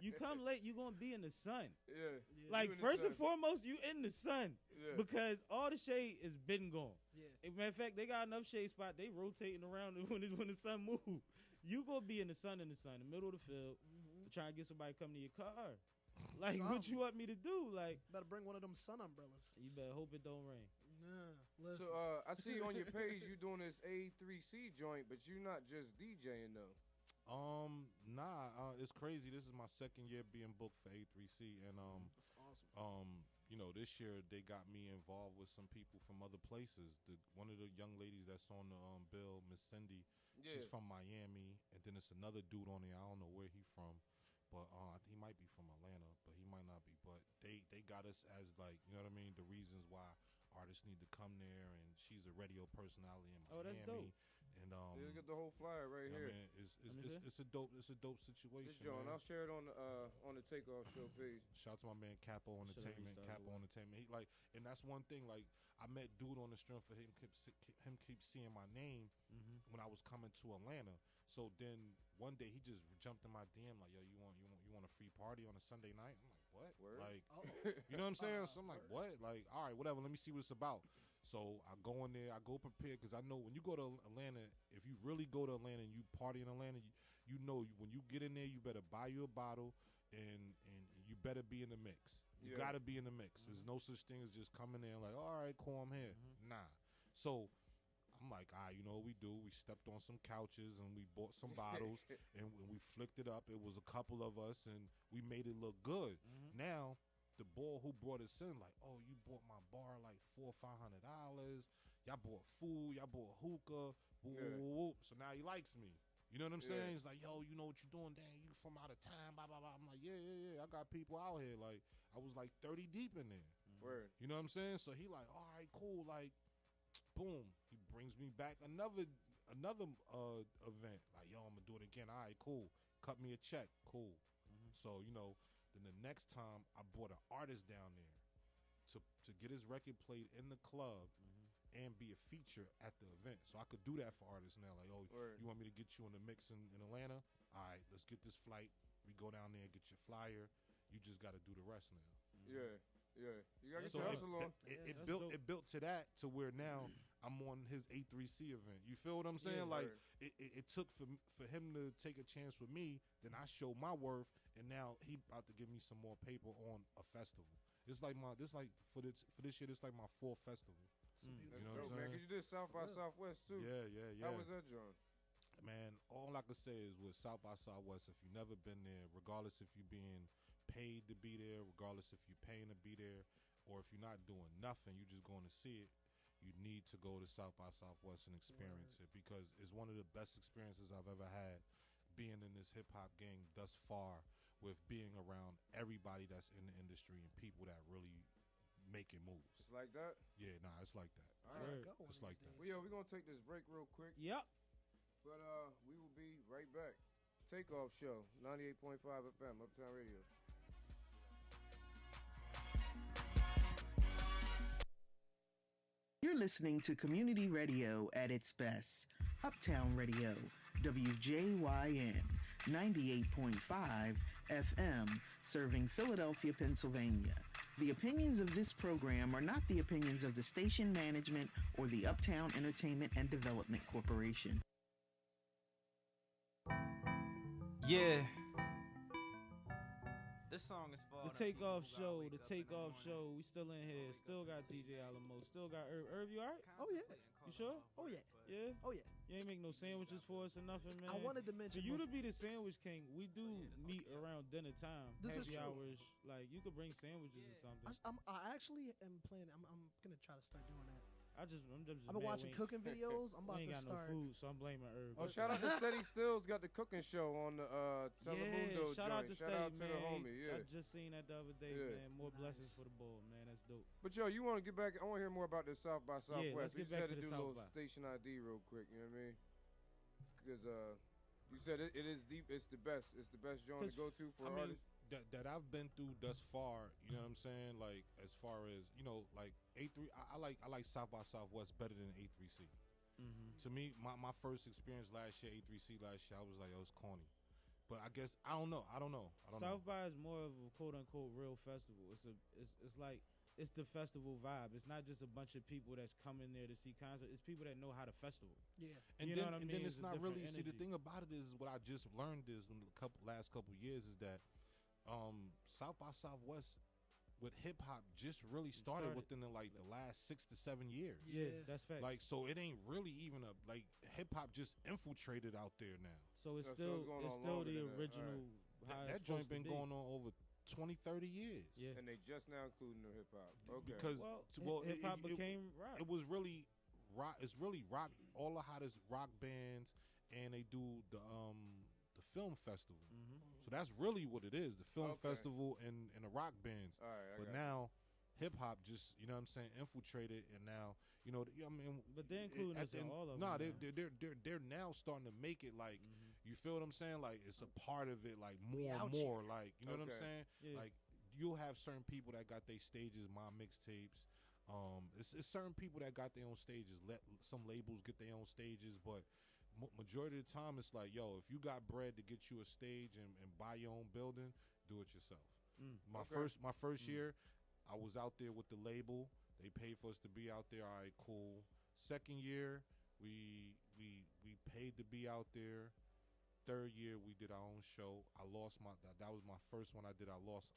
you come late, you gonna be in the sun. Yeah. Like, first and foremost, you in the sun. Yeah. Because all the shade is been gone. Yeah. Matter of fact, they got enough shade spot. They rotating around when the sun move. You gonna be in the sun, the middle of the field, trying to get somebody to come to your car. Like, what you want me to do? Like, better bring one of them sun umbrellas. You better hope it don't rain. Nah, listen. So I see on your page you doing this A3C joint, but you're not just DJing though. Nah, it's crazy. This is my second year being booked for A3C, and that's awesome. You know, this year they got me involved with some people from other places. One of the young ladies that's on the bill, Miss Cindy, she's from Miami, and then it's another dude on there. I don't know where he from. But he might be from Atlanta, but he might not be. But they got us as, like, you know what I mean, the reasons why artists need to come there, and she's a radio personality in Miami. Oh, that's dope. And you get the whole flyer right here. Man, it's a dope situation. This John, I'll share it on the Takeoff Show page. Shout out to my man Capo Entertainment. He like, and that's one thing. Like, I met dude on the strength for him keep seeing my name when I was coming to Atlanta. So then one day he just jumped in my DM like, yo, you want a free party on a Sunday night? I'm like, what? Word? Like, you know what I'm saying? So I'm like, what? Like, all right, whatever. Let me see what it's about. So I go in there, I go prepared, because I know when you go to Atlanta, if you really go to Atlanta and you party in Atlanta, you know when you get in there, you better buy you a bottle and you better be in the mix. You got to be in the mix. There's no such thing as just coming in like, all right, cool, I'm here. Nah. So I'm like, all right, you know what we do? We stepped on some couches and we bought some bottles and we flicked it up. It was a couple of us and we made it look good. Now, the boy who brought us in, like, oh, you bought my bar like $400 or $500. Y'all bought food. Y'all bought hookah. Woo, woo, woo. So now he likes me. You know what I'm saying? He's like, yo, you know what you're doing? Dang, you from out of town, blah, blah, blah. I'm like, yeah. I got people out here. Like, I was like 30 deep in there. Word. You know what I'm saying? So he like, all right, cool. Like, boom. He brings me back another event. Like, yo, I'm going to do it again. All right, cool. Cut me a check. Cool. So, you know, then the next time I brought an artist down there to get his record played in the club and be a feature at the event. So I could do that for artists now. Like, oh, you want me to get you in the mix in Atlanta? All right, let's get this flight. We go down there and get your flyer. You just got to do the rest now. Yeah. You got to get your hustle on. It built to that, to where now I'm on his A3C event. You feel what I'm saying? Like, it took for him to take a chance with me, then I showed my worth, and now he about to give me some more paper on a festival. It's like for this year, it's like my 4th festival. You know what I'm saying? Man, because you did South by Southwest too. Yeah. How was that, John? Man, all I can say is with South by Southwest, if you've never been there, regardless if you're being paid to be there, regardless if you're paying to be there, or if you're not doing nothing, you're just going to see it, you need to go to South by Southwest and experience it, because it's one of the best experiences I've ever had being in this hip-hop game thus far, with being around everybody that's in the industry and people that really making moves. It's like that? Yeah, nah, it's like that. All right. It's like that. Well, yo, we're going to take this break real quick. Yep. But we will be right back. Takeoff Show, 98.5 FM, Uptown Radio. You're listening to community radio at its best. Uptown Radio, WJYN, 98.5 FM, serving Philadelphia, Pennsylvania. The opinions of this program are not the opinions of the station management or the Uptown Entertainment and Development Corporation. Yeah. This song is for the Takeoff Show. The Takeoff Show. We still in here. Still got DJ Alamo. Still got Herb. Herb, you alright? Oh yeah. You sure? Oh yeah. Yeah. Oh yeah. You ain't make no sandwiches for us or nothing, man. I wanted to mention for you to be the sandwich king. We do meet around dinner time. This is happy true. hours. Like you could bring sandwiches or something. I actually am planning. I'm gonna try to start doing that. I'm just I've been watching cooking videos. I'm about we ain't to got start. no food, so I'm blaming Herb. Oh, shout out to Steady Stills, got the cooking show on the Telemundo shout out to joint. Shout out to man. the homie. Yeah. I just seen that the other day, man. More blessings for the ball, man. That's dope. But yo, you want to get back? I want to hear more about this South by Southwest. Let's We get just back had to to do the a little South by. station ID real quick. You know what I mean? Because you said it is deep. It's the best. It's the best joint to go to for artists. That I've been through thus far, you know what I'm saying? Like as far as like A3, I like South by Southwest better than A3C. Mm-hmm. To me, my first experience last year, A3C last year, I was like, it was corny. But I guess I don't know. South by is more of a quote unquote real festival. It's like it's the festival vibe. It's not just a bunch of people that's coming there to see concerts. It's people that know how to festival. Yeah, and you then know what I and mean? then it's not really. Energy. See, the thing about it is what I just learned is in the last couple years is that. South by Southwest with hip hop just really started within the last 6 to 7 years. Yeah, that's fact. Like, so it ain't really even hip hop just infiltrated out there now. So it's still the original. That joint been going on over 20, 30 years. Yeah, and they just now including the hip hop. Okay, because hip hop became rock. It was really rock. It's really rock. All the hottest rock bands, and they do the film festival. Mm-hmm. So that's really what it is, the film festival and the rock bands. All right, but now hip hop just, you know what I'm saying, infiltrated, and now, I mean, but they're including us in all of them. No, they're now starting to make it like, you feel what I'm saying? Like it's a part of it, like more and more, like, you know what I'm saying? Yeah. Like you'll have certain people that got their stages, my mixtapes. It's certain people that got their own stages. Let some labels get their own stages, but majority of the time it's like, yo, if you got bread to get you a stage and buy your own building, do it yourself. My first year, I was out there with the label. They paid for us to be out there. All right, cool. Second year, we paid to be out there. Third year, we did our own show. I lost that was my first one I did. I lost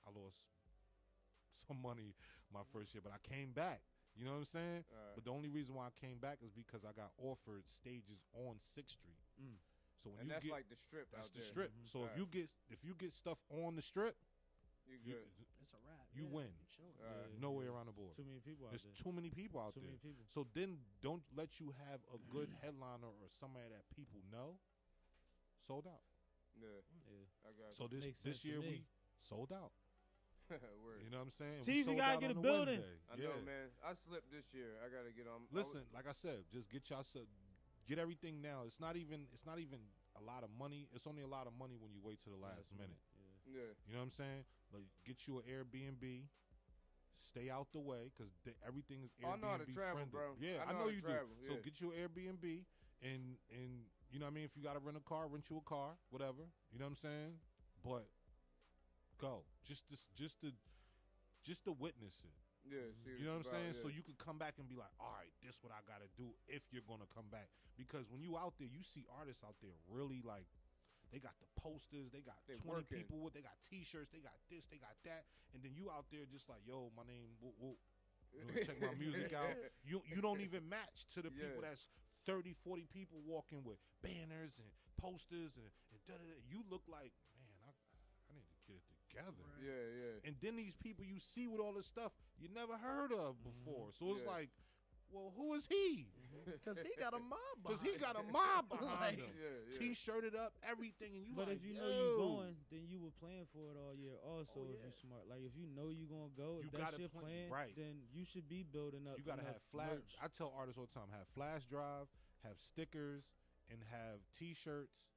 some money my first year, but I came back. You know what I'm saying? But the only reason why I came back is because I got offered stages on 6th Street. So when that's like the strip. That's out the there. strip. So if you get stuff on the strip, you good. It's a wrap. You win. No way around the board. Too many people out There's there. too many people out there. So then don't let you have a good headliner or somebody that people know. Sold out. Yeah. I got so this year we sold out. You know what I'm saying? Teef, you gotta get a building. I know, man. I slipped this year. I gotta get on. Listen, like I said, just get everything now. It's not even a lot of money. It's only a lot of money when you wait to the last minute. Yeah. You know what I'm saying? Like, get you an Airbnb. Stay out the way because everything is Airbnb I know how to travel, friendly. bro. Yeah, I know you do. Yeah. So get you an Airbnb and you know what I mean. If you got to rent a car, rent you a car, whatever. You know what I'm saying? But go just to witness it. Yeah, you know what I'm saying? Yeah. So you could come back and be like, all right, this what I got to do if you're going to come back. Because when you out there, you see artists out there really like, they got the posters, they got 20 people with, they got T-shirts, they got this, they got that. And then you out there just like, yo, my name, check my music out. You don't even match to the people that's 30, 40 people walking with banners and posters and da-da-da. You look like, man, I need to get it together. Right. Yeah. And then these people you see with all this stuff you never heard of before. So it's like, well, who is he? Because he got a mob behind him. T-shirted up, everything, and you. But like, if you know you're going, then you were planning for it all year. Also, if you're smart, like if you know you're gonna go, if that's your plan, then you should be building up. You gotta have flash. I tell artists all the time, have flash drive, have stickers, and have T-shirts.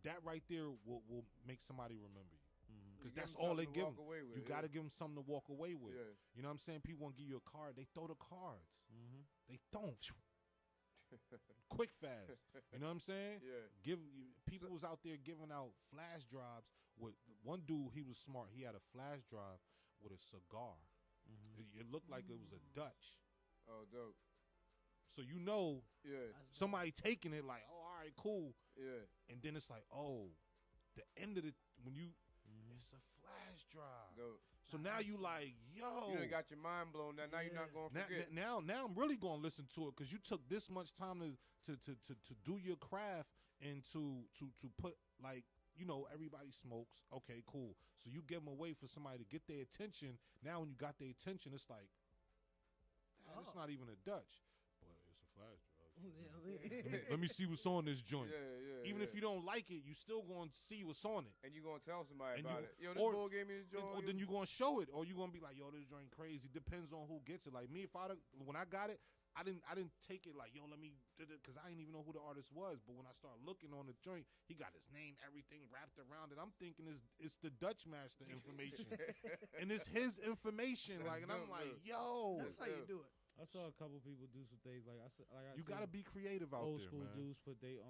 That right there will make somebody remember you. because that's all they give them. You got to to give them something to walk away with. Yeah. You know what I'm saying? People want to give you a card. They throw the cards. They don't. Quick, fast. You know what I'm saying? Yeah. People was out there giving out flash drives. With one dude, he was smart. He had a flash drive with a cigar. It looked like it was a Dutch. Oh, dope. So you know, somebody taking it like, oh, all right, cool. Yeah. And then it's like, oh, the end of when you, it's a flash drive. Dope. So now you like, yo. You done got your mind blown. Now you're not going to forget. Now I'm really going to listen to it because you took this much time to do your craft and to put, like, you know, everybody smokes. Okay, cool. So you give them away for somebody to get their attention. Now when you got their attention, it's like, it's not even a Dutch. But it's a flash drive. Let me see what's on this joint. Even if you don't like it, you still going to see what's on it. And you going to tell somebody about it. Yo, this bull gave me this joint. Or then you going to show it. Or you going to be like, yo, this joint crazy. Depends on who gets it. Like me, when I got it, I didn't take it like, yo, let me, because I didn't even know who the artist was. But when I started looking on the joint, he got his name, everything wrapped around it. I'm thinking it's the Dutch master information. And it's his information. Like, and I'm like, yo. That's how you do it. I saw a couple people do some things like you gotta be creative out old there, school man. dudes put they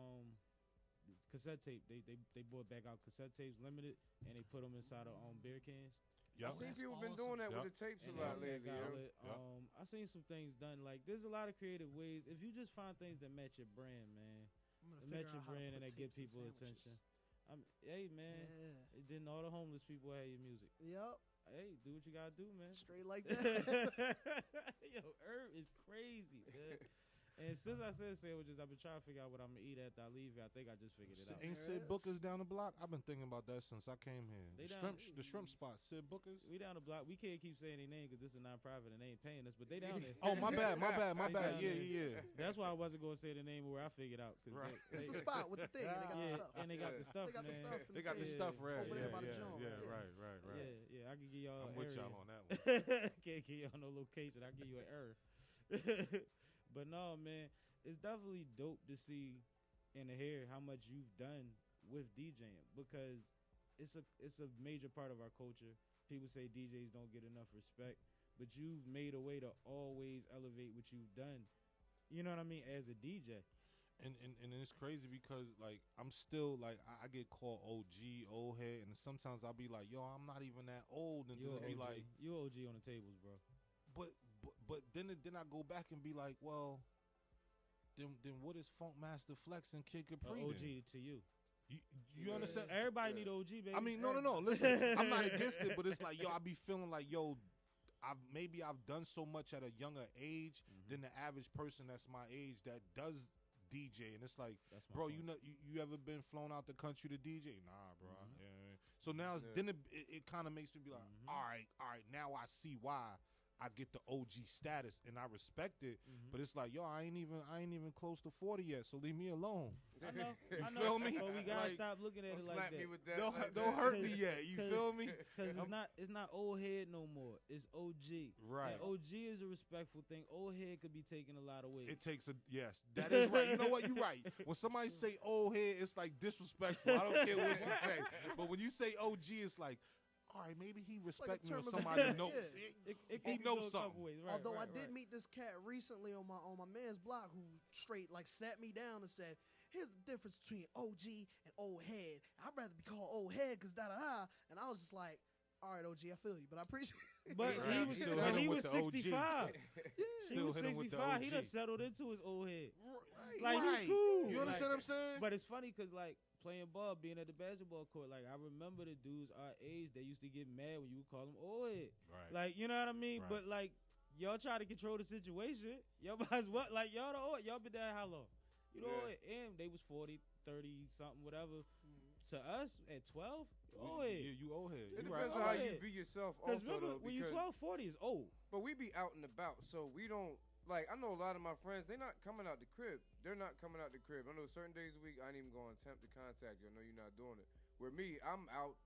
cassette tape. They brought back out cassette tapes limited and they put them inside of beer cans. I've seen people been doing that with the tapes a lot lately. I seen some things done. Like there's a lot of creative ways. If you just find things that match your brand, man, that match your brand and that get people attention. Hey man, then all the homeless people have your music. Yep. Hey, do what you gotta do, man. Straight like that. Yo, Herb is crazy, man. And since I said sandwiches, I've been trying to figure out what I'm gonna eat after I leave here. I think I just figured it out. Ain't Sid Booker's down the block? I've been thinking about that since I came here. The shrimp spot, Sid Booker's. We down the block. We can't keep saying their name because this is a non-profit and they ain't paying us, but they down there. Oh, my bad. Yeah. That's why I wasn't gonna say the name where I figured out. Right. It's the spot with the thing. And they got the stuff. And they got the stuff. They got the stuff, right? Over there by the Right. Yeah. I can give y'all. I'm with y'all on that one. Can't give y'all no location. I give you an error. But no, man. It's definitely dope to see and to hear how much you've done with DJing because it's a major part of our culture. People say DJs don't get enough respect, but you've made a way to always elevate what you've done. You know what I mean? As a DJ. And it's crazy because like I'm still like I get called OG, old head, and sometimes I'll be like, yo, I'm not even that old, and then it'll be like, you OG on the tables, bro. But then I go back and be like, well. Then what is Funk Master Flex and Kid Capri? OG to you. You understand? Everybody need OG, baby. I mean, no. Listen, I'm not against it, but it's like, yo, I be feeling like, yo, I've done so much at a younger age than the average person that's my age that does DJ, and it's like, bro, you know, you ever been flown out the country to DJ? Nah, bro. Yeah. So now then it kind of makes me be like, all right, now I see why I get the OG status and I respect it, but it's like, yo, I ain't even close to 40 yet, so leave me alone. I know. You feel me? But we gotta stop looking at it like that. Don't hurt me yet. You feel me? Because it's not old head no more. It's OG. Right. And OG is a respectful thing. Old head could be taking a lot of weight. It takes yes, that is right. You know what? You're right. When somebody say old head, it's like disrespectful. I don't care what you say. But when you say OG, it's like, all right, maybe he respect me or somebody knows. He knows something. Right, Although I did meet this cat recently on my man's block who straight like sat me down and said, here's the difference between OG and old head. I'd rather be called old head because da-da-da. And I was just like, all right, OG, I feel you, but I appreciate it. But he was 65. He was 65. He done settled into his old head. Like, he's cool. You understand what I'm saying? But it's funny because, like, playing ball, being at the basketball court, like, I remember the dudes our age, they used to get mad when you would call them old head. Right. Like, you know what I mean? Right. But, like, y'all try to control the situation. Y'all might as well, like, y'all the old, y'all been there how long? You know what? And they was 40, 30, something, whatever. To us, at 12, old head. Yeah, you old head. It depends on how you view yourself also, remember, when you 12, 40 is old. But we be out and about, so we don't, like, I know a lot of my friends, they're not coming out the crib. They're not coming out the crib. I know certain days a week, I ain't even going to attempt to contact you. I know you're not doing it. Where me, I'm out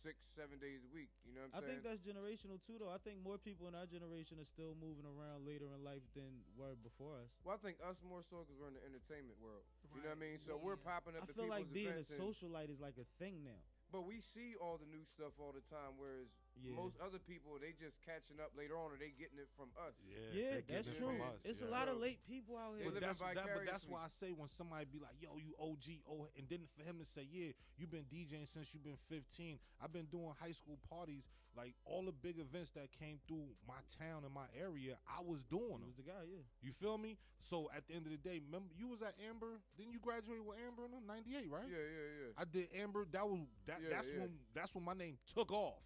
6, 7 days a week. You know what I'm saying? I think that's generational, too, though. I think more people in our generation are still moving around later in life than were before us. Well, I think us more so because we're in the entertainment world. You know what I mean? So we're popping up I to feel like people's being a events socialite is like a thing now. But we see all the new stuff all the time, whereas most other people, they just catching up later on, or they getting it from us. Yeah, that's true. It's a lot of late people out here. But that's why I say when somebody be like, yo, you OG, and then for him to say, yeah, you've been DJing since you've been 15. I've been doing high school parties, like all the big events that came through my town and my area, I was doing them. He was the guy, yeah. You feel me? So at the end of the day, remember you was at Amber? Didn't you graduate with Amber in 98, right? Yeah. I did Amber. That's when my name took off.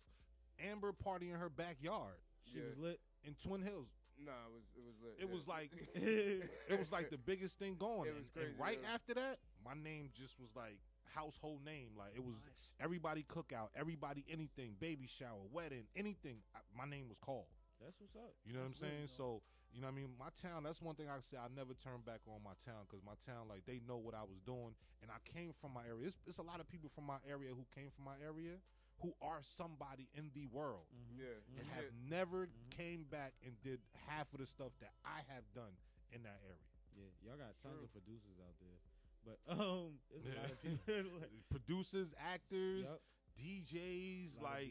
Amber party in her backyard. She was lit in Twin Hills. Nah, it was lit. It was like it was like the biggest thing going. It was crazy, and right after that, my name just was like household name. Like it was everybody cookout, everybody anything, baby shower, wedding, anything. My name was called. That's what's up. You know what I'm saying? So, you know what I mean? My town, that's one thing I say, I never turn back on my town because my town, like, they know what I was doing. And I came from my area. It's a lot of people from my area who came from my area who are somebody in the world. And have never came back and did half of the stuff that I have done in that area. Yeah, y'all got tons of producers out there. But, there's a lot of people. Producers, actors, DJs, like,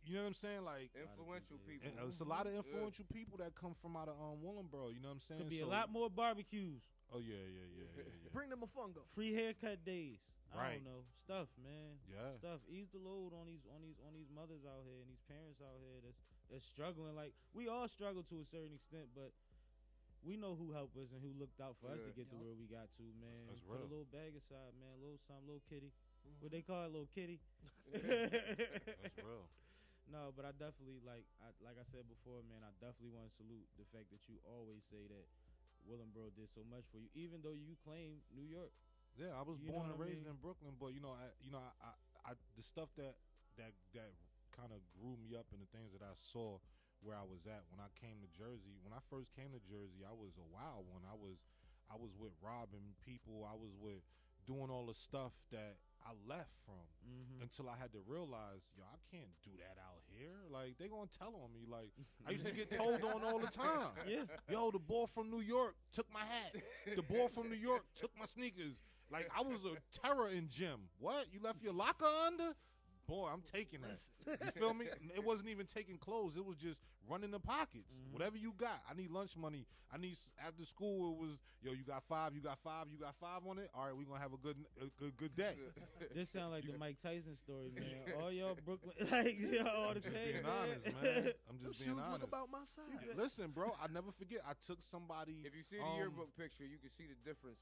you know what I'm saying? Like influential people. It's a lot of influential people that come from out of Willingboro. You know what I'm saying? Could be a lot more barbecues. Oh yeah. Bring them a fungo. Free haircut days. I Right. don't know stuff, man. Yeah. Stuff. Ease the load on these mothers out here and these parents out here that's struggling. Like we all struggle to a certain extent, but we know who helped us and who looked out for us to get to where we got to, man. That's Put real. a little bag aside, man. A little something, little kitty. What they call it, little kitty. That's real. No, but I definitely like I said before, man. I definitely want to salute the fact that you always say that Willingboro did so much for you, even though you claim New York. Yeah, I was born and raised in Brooklyn, but I the stuff that kind of grew me up and the things that I saw where I was at when I came to Jersey. When I first came to Jersey, I was a wild one. I was with robbing people. I was with doing all the stuff that I left from until I had to realize, yo, I can't do that out here. Like, they gonna tell on me. Like, I used to get told on all the time. Yeah. Yo, the boy from New York took my hat. The boy from New York took my sneakers. Like, I was a terror in gym. What? You left your locker under? Boy, I'm taking that. You feel me? It wasn't even taking clothes. It was just running the pockets. Whatever you got. I need lunch money. I need after school. It was, yo, you got five. You got five. You got five on it. All right, we're gonna have a good day. This sound like the Mike Tyson story, man. All y'all Brooklyn, like y'all all the same. Being honest, man. I'm just being honest. Look about my side. Listen, bro. I never forget. I took somebody. If you see the yearbook picture, you can see the difference.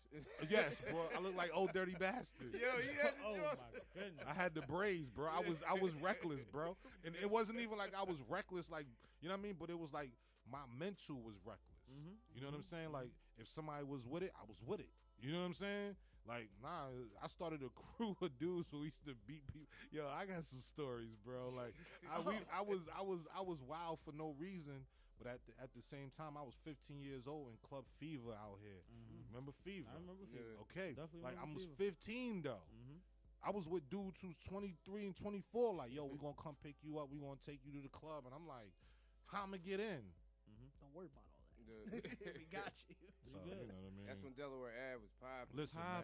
Yes, bro. I look like old dirty bastard. Yo, you had the Oh my goodness. I had the braids, bro. I was reckless, bro. And it wasn't even like I was reckless, like, you know what I mean? But it was like my mental was reckless. You know what I'm saying? Like, if somebody was with it, I was with it. You know what I'm saying? Like, nah, I started a crew of dudes who used to beat people. Yo, I got some stories, bro. Like, I was wild for no reason. But at the same time, I was 15 years old in Club Fever out here. Remember Fever? I remember Fever. Okay. Definitely Like, I remember was Fever. 15, though. I was with dudes who's 23 and 24. Like, yo, we gonna come pick you up. We gonna take you to the club. And I'm like, how I'ma get in? Don't worry about all that. We got you. So, you know what I mean? That's when Delaware Ave was popping. Listen, man.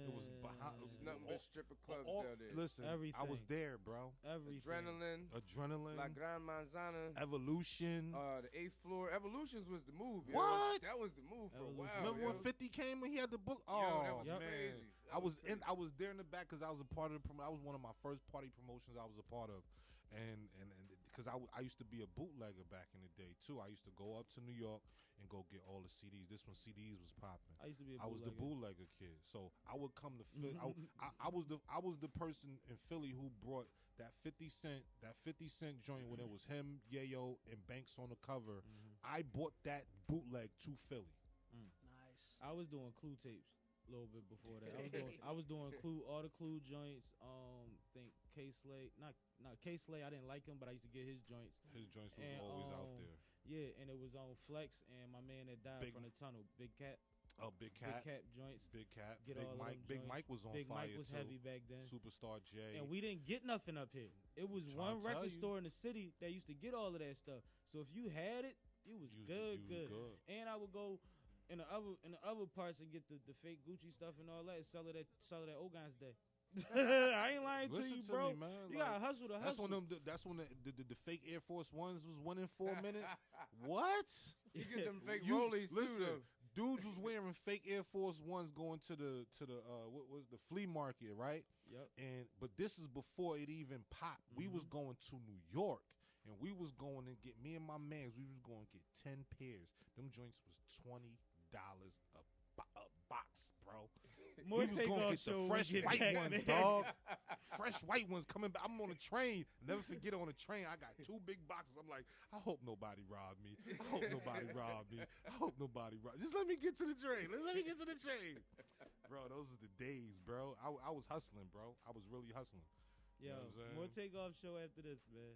It was nothing but stripper clubs down there. Listen, Everything. I was there, bro. Everything. Adrenaline. La Gran Manzana. Evolution. The 8th floor. Evolutions was the move, yo. What? That was the move for a while. Remember yo. when 50 came and he had the book? Yo, Oh, that was man. crazy. I was there in the back because I was a part of the I was one of my first party promotions I was a part of, and because I used to be a bootlegger back in the day too. I used to go up to New York and go get all the CDs. This when CDs was popping. I used to be I was the bootlegger kid, so I would come to Philly. I was the person in Philly who brought that 50 cent joint when it was him, Yayo, and Banks on the cover. I bought that bootleg to Philly. Nice. I was doing Clue tapes a little bit before that. I was doing Clue, all the Clue joints. Think K Slay, not K Slay. I didn't like him, but I used to get his joints. His joints was always out there. Yeah, and it was on Flex and my man that died from the tunnel, Big Cat. Oh, Big Cat. Big Cat joints. Big Cat. Get Big all Mike. them Big joints. Mike was on Big fire Mike was too. heavy back then. Superstar J. And we didn't get nothing up here. It was one trying to tell record you. store in the city that used to get all of that stuff. So if you had it, you was good. And I would go in the other parts and get the fake Gucci stuff and all that and sell it at Ogon's Day. I ain't lying Listen to you, to bro. me, man. You Like, gotta hustle to hustle. That's when the fake Air Force Ones was winning for a minute. What? You get them fake rollies listen, too, though. Dudes was wearing fake Air Force Ones going to the what was the flea market, right? Yep. But this is before it even popped. We was going to New York. And we was going to get, me and my mans, we was going to get 10 pairs. Them joints was $20 a box, bro. More we was going to get the fresh white ones, dog. Fresh white ones coming back. I'm on a train. Never forget, on a train, I got 2 big boxes. I'm like, I hope nobody robbed me. I hope nobody robbed me. I hope nobody robbed me. Just let me get to the train. Let me get to the train. Bro, those are the days, bro. I was hustling, bro. I was really hustling. Yo, you know what I'm saying? more Takeoff Show after this, man.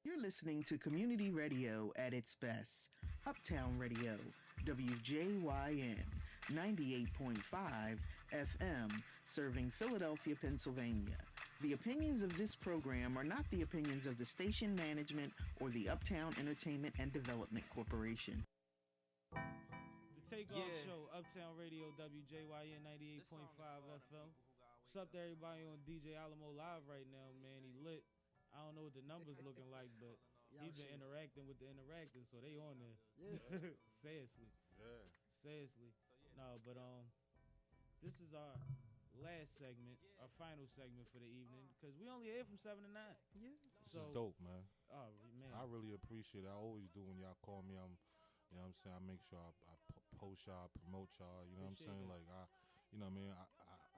You're listening to community radio at its best. Uptown Radio, WJYN, 98.5 FM, serving Philadelphia, Pennsylvania. The opinions of this program are not the opinions of the station management or the Uptown Entertainment and Development Corporation. The Takeoff Show, Uptown Radio, WJYN 98.5 FM. What's up to everybody on DJ Alamo Live right now, man? He lit. I don't know what the numbers looking like, but he's been interacting with the interactors, so they on there. Yeah. Seriously. Yeah. Seriously. No, but this is our last segment, our final segment for the evening, because we only here from 7 to 9. Yeah. This is dope, man. Oh, man. I really appreciate it. I always do when y'all call me. You know what I'm saying? I make sure I post y'all, promote y'all. You know what I'm saying? Like, you know what I mean?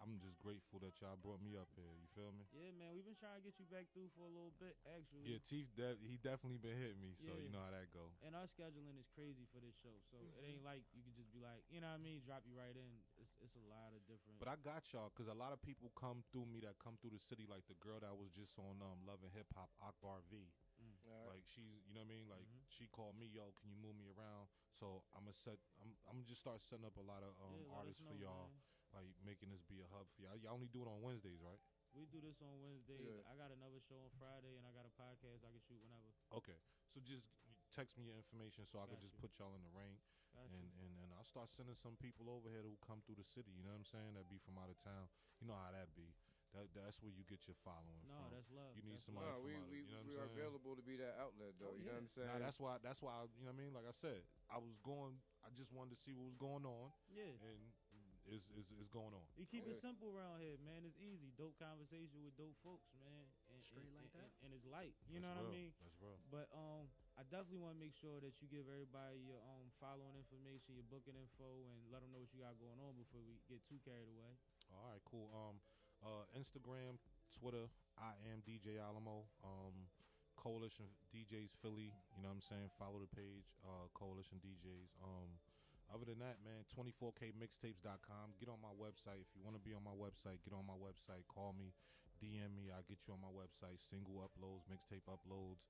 I'm just grateful that y'all brought me up here. You feel me? Yeah, man. We've been trying to get you back through for a little bit, actually. Yeah, Teef, he definitely been hitting me, so you know how that go. And our scheduling is crazy for this show, so it ain't like you can just be like, you know what I mean, drop you right in. It's a lot of different. But I got y'all, because a lot of people come through me that come through the city, like the girl that was just on Love and Hip Hop, Akbar V. Like, she's, you know what I mean? Like, she called me, yo, can you move me around? So I'm gonna just start setting up a lot of artists for y'all. Man. Like, making this be a hub for y'all. Y'all only do it on Wednesdays, right? We do this on Wednesdays. Yeah. I got another show on Friday, and I got a podcast I can shoot whenever. Okay. So just text me your information so I can just put y'all in the ring. And I'll start sending some people over here who come through the city, you know what I'm saying? That be from out of town. You know how that be. That's where you get your following from. No, that's love. You need that's somebody from out of, you know what I'm saying? We are available to be that outlet, though. You know what I'm saying? Nah, that's why, you know what I mean? Like I said, I just wanted to see what was going on. Yeah. And it's going on. We keep it simple around here, man. It's easy. Dope conversation with dope folks, man. Straight like that. And it's light. You know what I mean? That's real. But I definitely want to make sure that you give everybody your following information, your booking info, and let them know what you got going on before we get too carried away. All right, cool. Instagram, Twitter, I am DJ Alamo. Coalition DJs Philly, you know what I'm saying? Follow the page, Coalition DJs. Other than that, man, 24kmixtapes.com. Get on my website. If you want to be on my website, get on my website. Call me, DM me. I'll get you on my website. Single uploads, mixtape uploads,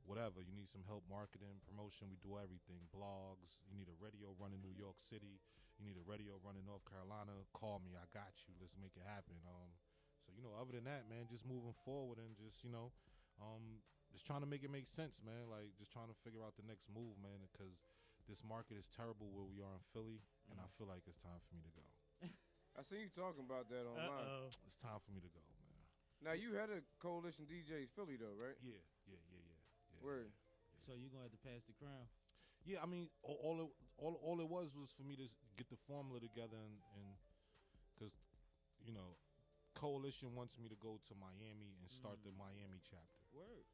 whatever. You need some help marketing, promotion, we do everything. Blogs. You need a radio run in New York City. You need a radio run in North Carolina. Call me. I got you. Let's make it happen. So, you know, other than that, man, just moving forward and just, you know, just trying to make it make sense, man. Like, just trying to figure out the next move, man, because this market is terrible where we are in Philly, and I feel like it's time for me to go. I seen you talking about that online. It's time for me to go, man. Now, you had a Coalition DJs Philly, though, right? Yeah. Word. Yeah. So you're going to have to pass the crown? Yeah, I mean, all it was for me to get the formula together, and because, you know, Coalition wants me to go to Miami and start the Miami chapter. Word.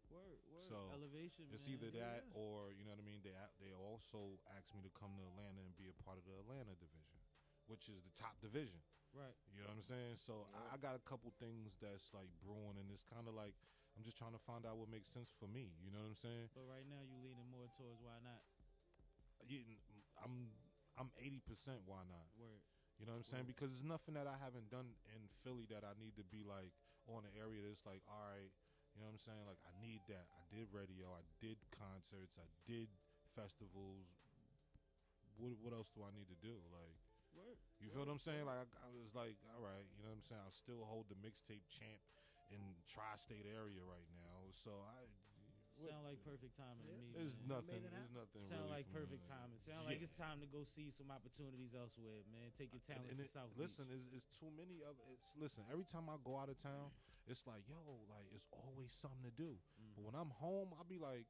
Word. So elevation. It's man. either that or, you know what I mean. They also asked me to come to Atlanta and be a part of the Atlanta division, which is the top division. Right. You know what I'm saying? So I got a couple things that's like brewing, and it's kind of like I'm just trying to find out what makes sense for me. You know what I'm saying? But right now you leaning more towards why not? Yeah, I'm 80% why not. Word. You know what I'm saying? Because there's nothing that I haven't done in Philly that I need to be like on an area that's like, all right. You know what I'm saying? Like, I need that. I did radio. I did concerts. I did festivals. What else do I need to do? Like, you feel what I'm saying? Like, I was like, all right. You know what I'm saying? I still hold the mixtape champ in tri-state area right now. So Sound like perfect timing to me. There's man. nothing. Sound really like perfect timing. Sound like it's time to go see some opportunities elsewhere, man. Take your talent to South Beach. Listen, it's too many of it. Listen, every time I go out of town, it's like, yo, like it's always something to do. But when I'm home, I'll be like,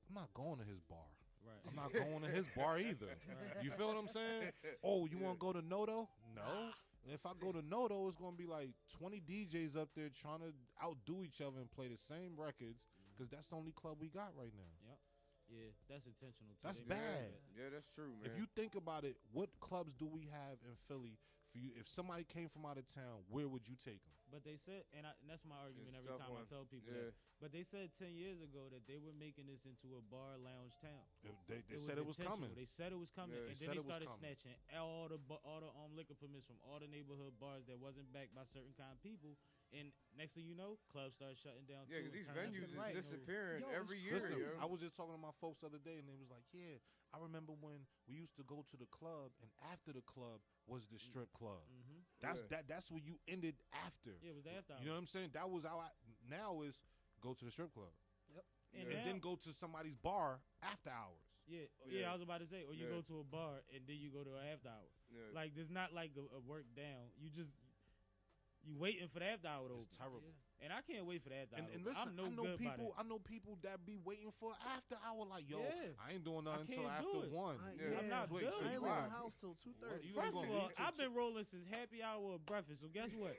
I'm not going to his bar. Right. I'm not going to his bar either. Right. You feel what I'm saying? Oh, you want to go to Noto? No. If I go to Noto, it's going to be like 20 DJs up there trying to outdo each other and play the same records because that's the only club we got right now. Yep. Yeah, that's intentional. Too. That's bad. Yeah, that's true, man. If you think about it, what clubs do we have in Philly for you? If somebody came from out of town, where would you take them? But they said, and that's my argument every time I tell people that. But they said 10 years ago that they were making this into a bar lounge town. They said it was coming. They said it was coming, Yeah. and then they started snatching all the liquor permits from all the neighborhood bars that wasn't backed by certain kind of people. And next thing you know, clubs started shutting down. Yeah, because these venues is disappearing every year. Listen, I was just talking to my folks the other day, and they was like, "Yeah, I remember when we used to go to the club, and after the club was the strip club. That's where you ended after. Yeah, it was the after hours. You know what I'm saying? That was how now is go to the strip club. Yep. And then go to somebody's bar after hours. Yeah, I was about to say, or you go to a bar and then you go to an after hour. Yeah. Like, there's not like a work down. You waiting for the after hour to It's terrible. And I can't wait for that. And listen, I know people that be waiting for after hour. Like, yo, I ain't doing nothing until after 1. I'm not I ain't leaving the house till 2:30. First of all, I've been rolling since happy hour of breakfast. So guess what?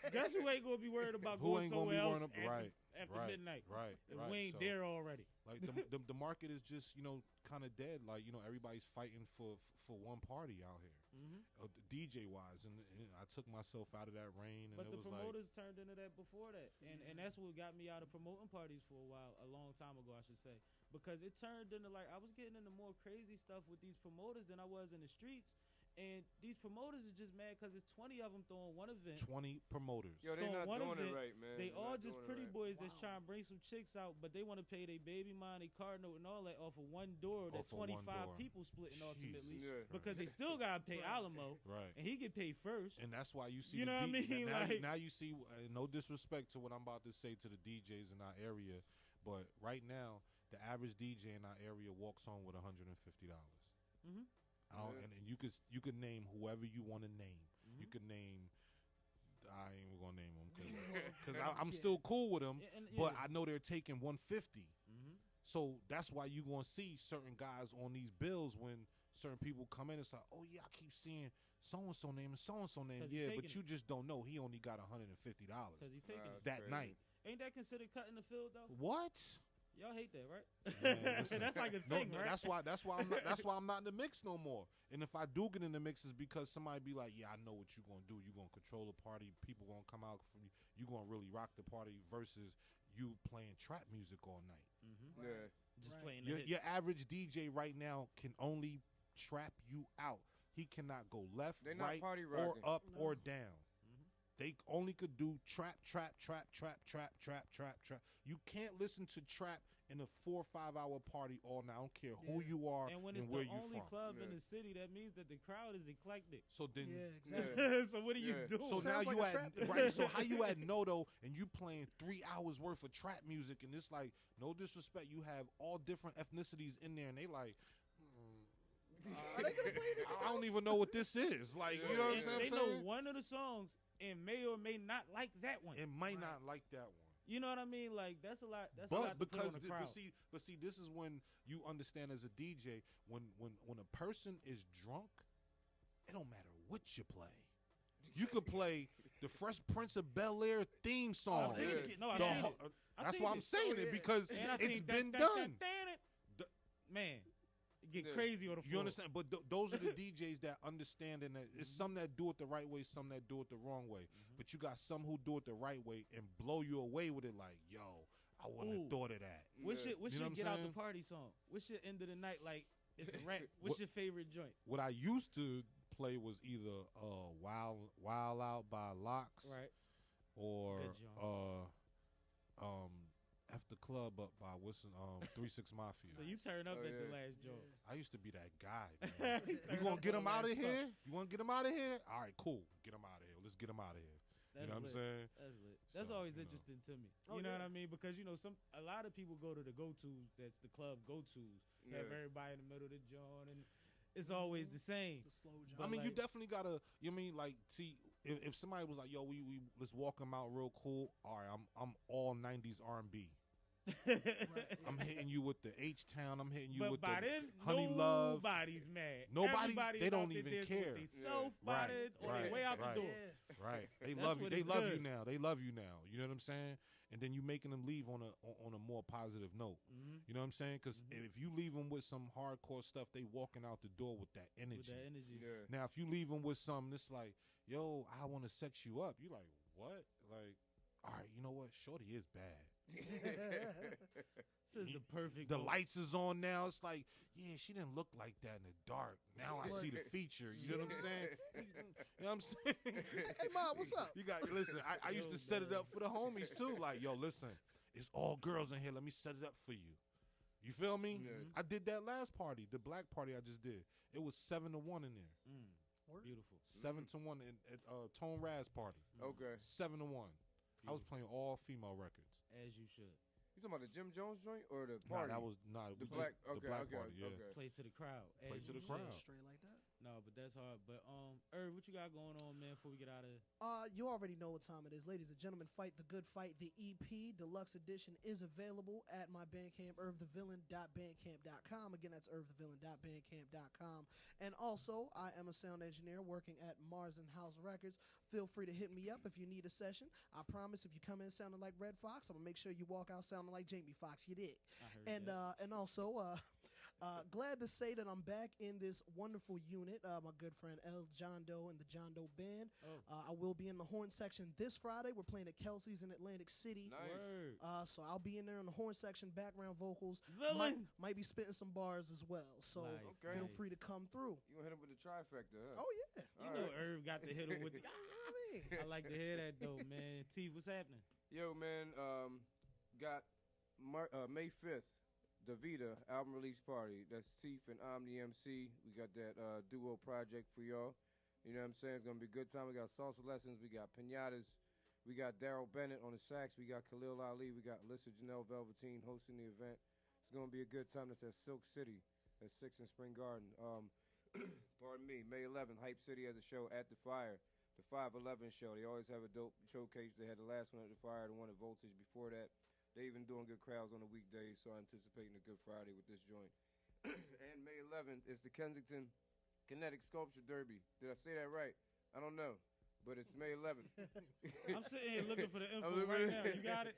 Guess who ain't gonna be worried about going somewhere else after midnight? Right. We ain't there already. Like the market is just kind of dead. Like everybody's fighting for one party out here. DJ wise, and I took myself out of that rain. And but it the was promoters turned into that before that, and that's what got me out of promoting parties for a while, a long time ago, I should say, because it turned into like I was getting into more crazy stuff with these promoters than I was in the streets. And these promoters is just mad because it's 20 of them throwing one event. 20 promoters. Yo, they not doing it right, man. They all just pretty boys that's trying to bring some chicks out, but they want to pay their baby mom, their car note, and all that off of one door that 25 people splitting ultimately. Because they still got to pay Alamo. Right. And he get paid first. And that's why you see you know what I mean? Now you see, no disrespect to what I'm about to say to the DJs in our area, but right now, the average DJ in our area walks home with $150. Mm-hmm. And you could name whoever you want to name. You could name. I ain't even gonna name them because I'm still cool with them. But I know they're taking $150. So that's why you gonna see certain guys on these bills when certain people come in. It's like, oh yeah, I keep seeing so and so name and so and so name. Yeah, but you just don't know he only got $150 that night. Ain't that considered cutting the field though? What? Y'all hate that, right? Man, that's like a thing, right? That's why I'm not in the mix no more. And if I do get in the mix, it's because somebody be like, "Yeah, I know what you gonna do. You gonna control the party. People gonna come out from you. You gonna really rock the party." Versus you playing trap music all night. Yeah, just playing. Your average DJ right now can only trap you out. He cannot go left, right, or up or down. They only could do trap. You can't listen to trap in a 4 or 5 hour party all night. I don't care who you are and when it's where the you only from. club in the city, that means that the crowd is eclectic. So then, exactly. So what are you doing? So now you at So how you at Noto and you playing 3 hours worth of trap music, and it's like, no disrespect, you have all different ethnicities in there, and they like. Are they gonna play the I don't even know what this is. Like, you know what I'm saying? They know one of the songs and may or may not like that one. It might not like that one. You know what I mean? Like that's a lot. That's a lot to put on the crowd. But see, this is when you understand as a DJ when a person is drunk, it don't matter what you play. You could play the Fresh Prince of Bel-Air theme song. That's why I'm saying it because it's been done. Man. Get crazy on the floor. You understand? But those are the DJs that understand, and it's some that do it the right way, some that do it the wrong way. But you got some who do it the right way and blow you away with it. Like, yo, I wouldn't have thought of that. What's your get out the party song? What's your end of the night like? It's a rap. What's your favorite joint? What I used to play was either Wild Out by Locks, right, or F the Club Up by 3-6 Mafia. So you turn up at the last joint. I used to be that guy, man. You gonna get him out of here? You want to get him out of here? All right, cool. Get him out of here. Let's get him out of here. That's know what I'm lit. saying? That's lit. That's So, always you know. interesting to me. Oh, You know yeah. what I mean? Because a lot of people go to the go-tos. That's the club go-tos. Have Yeah. everybody in the middle of the joint, and it's always the same. The slow I jump. mean, you like- definitely gotta. You mean like see if somebody was like, "Yo, we let's walk them out real cool." All right, I'm all '90s R&B. I'm hitting you with the H Town. I'm hitting you But with by the then, Honey Love. nobody's mad. Nobody's- Everybody's they don't out there even dancing with care. They self Right, bodied or right, they way out right. the door. Yeah. Right, they That's love you. what They it's love you good. now. They love you now. You know what I'm saying? And then you making them leave on a more positive note. Mm-hmm. You know what I'm saying? Because if you leave them with some hardcore stuff, they walking out the door with that energy. With that energy. Yeah. Now, if you leave them with something that's like, "Yo, I want to sex you up," you like, what? Like, all right, you know what? Shorty is bad. This is the perfect. The moment. lights is on now. It's like, yeah, she didn't look like that in the dark. Now I see the feature. You know what I'm saying? You know what I'm saying? Hey, Mom, what's up? You got listen. I used to set it up for the homies too. Like, yo, listen, it's all girls in here. Let me set it up for you. You feel me? Yeah. I did that last party, the black party I just did. It was 7-1 in there. Beautiful. 7-1 at Tone Raz party. Okay. 7-1. I was playing all female records. As you should. You talking about the Jim Jones joint or the Nah, party? that was the black. the Okay, black okay, party. Yeah. okay. Play to the crowd. Play as to the you crowd. should. Straight like that. No, but that's hard. But Irv, what you got going on, man? Before we get out of You already know what time it is. Ladies and gentlemen, Fight the Good Fight. The EP Deluxe Edition is available at my Bandcamp, irvthevillain.bandcamp.com. Again, that's irvthevillain.bandcamp.com. And also, I am a sound engineer working at Mars and House Records. Feel free to hit me up if you need a session. I promise if you come in sounding like Red Fox, I'm going to make sure you walk out sounding like Jamie Foxx. You did. I heard And that. and also, glad to say that I'm back in this wonderful unit. My good friend El John Doe and the John Doe Band. I will be in the horn section this Friday. We're playing at Kelsey's in Atlantic City. Nice. Word. So I'll be in there in the horn section, background vocals. Villain. Might be spitting some bars as well. So Nice, Okay. feel nice. free to come through. You gonna hit him with the trifecta, huh? Oh yeah. You All know right. Irv got to hit him with the. I mean, I like to hear that though, man. Teef, what's happening? Yo, man, got May 5th, the Vita album release party. That's Teef and Omni MC. We got that duo project for y'all. You know what I'm saying? It's going to be a good time. We got salsa lessons. We got pinatas. We got Daryl Bennett on the sax. We got Khalil Ali. We got Alyssa Janelle Velveteen hosting the event. It's going to be a good time. That's at Silk City at 6 in Spring Garden. Pardon me, May 11th, Hype City has a show at the Fire. The 511 show. They always have a dope showcase. They had the last one at the Fire, the one at Voltage before that. They even doing good crowds on the weekdays, so I'm anticipating a good Friday with this joint. And May 11th is the Kensington Kinetic Sculpture Derby. Did I say that right? I don't know, but it's May 11th. I'm sitting here looking for the I'm info looking right for now. it. You got it?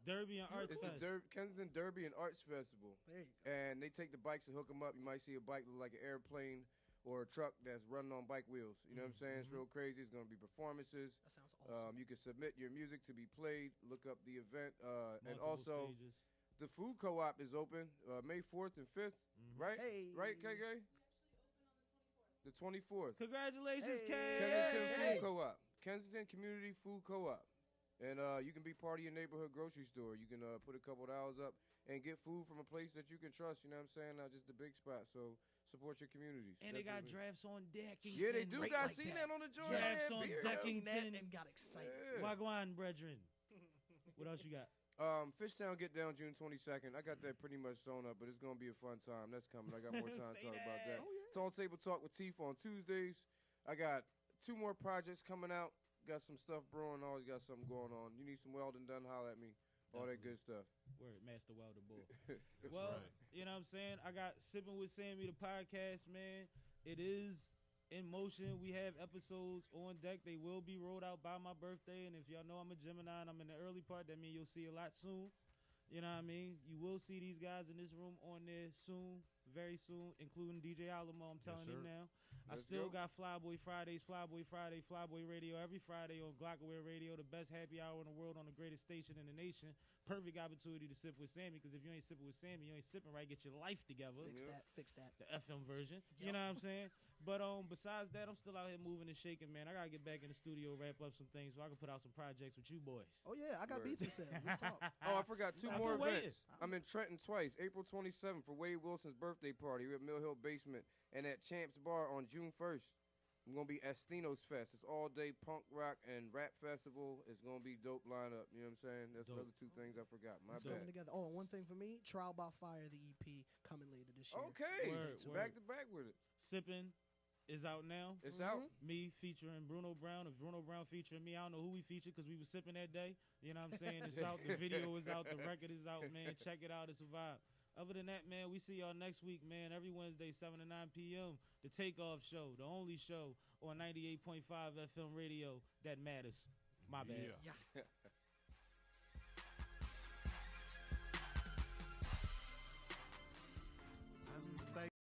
Derby and Arts It's Fest. the Kensington Derby and Arts Festival. there you go. And they take the bikes and hook them up. You might see a bike look like an airplane or a truck that's running on bike wheels. You know what I'm saying? It's real crazy. It's going to be performances. That sounds awesome. You can submit your music to be played. Look up the event. And Multiple also, stages. the food co-op is open May 4th and 5th, right? Hey. Right, KK? The 24th. Congratulations, Kensington Kay. Food Co-op. Kensington Community Food Co-op. And you can be part of your neighborhood grocery store. You can put a couple of hours up and get food from a place that you can trust. You know what I'm saying? Not just the big spot. So support your communities. And they got Definitely. drafts on deck. Yeah, they do. Right Got like seen that. that on the joint. Drafts Yeah, on beer. deck. Seen that Deckington. and got excited. Yeah. Wagwan, brethren. What else you got? Fishtown Get Down June 22nd. I got that pretty much sewn up, but it's going to be a fun time. That's coming. I got more time to Say talk about that. that. Oh, yeah. It's on Table Talk with Teef on Tuesdays. I got 2 more projects coming out. Got some stuff brewing. Always got something going on. You need some welding done, holler at me. All that good stuff. Word, Master Welder Bull. That's Well, right. you know what I'm saying? I got Sipping with Sammy, the podcast, man. It is in motion. We have episodes on deck. They will be rolled out by my birthday. And if y'all know I'm a Gemini and I'm in the early part, that means you'll see a lot soon. You know what I mean? You will see these guys in this room on there soon, very soon, including DJ Alamo. I'm telling you sir. now. I Let's still go. got Flyboy Fridays, Flyboy Friday, Flyboy Radio every Friday on Glockaware Radio, the best happy hour in the world on the greatest station in the nation. Perfect opportunity to sip with Sammy, because if you ain't sipping with Sammy, you ain't sipping right. Get your life together. Fix that. Fix that. The FM version. You Yep. know what I'm saying? But besides that, I'm still out here moving and shaking, man. I gotta get back in the studio, wrap up some things so I can put out some projects with you boys. Oh yeah, I got Word. beats to sell. Let's talk. Oh, I forgot 2 I've more been waiting. events. I'm in Trenton twice. April 27th for Wade Wilson's birthday party. We're at Mill Hill Basement and at Champs Bar on June 1st. We're going to be Estino's Fest. It's all day punk rock and rap festival. It's going to be dope lineup. You know what I'm saying? That's the other two things I forgot. My bad. Coming together. Oh, and one thing for me, Trial by Fire, the EP, coming later this year. Okay. Word. Back to back with it. Sippin' is out now. It's out. Me featuring Bruno Brown. If Bruno Brown featuring me, I don't know who we featured because we were sipping that day. You know what I'm saying? It's out. The video is out. The record is out, man. Check it out. It's a vibe. Other than that, man, we see y'all next week, man. Every Wednesday, 7 to 9 p.m. The Takeoff Show, the only show on 98.5 FM radio that matters. My bad. Yeah.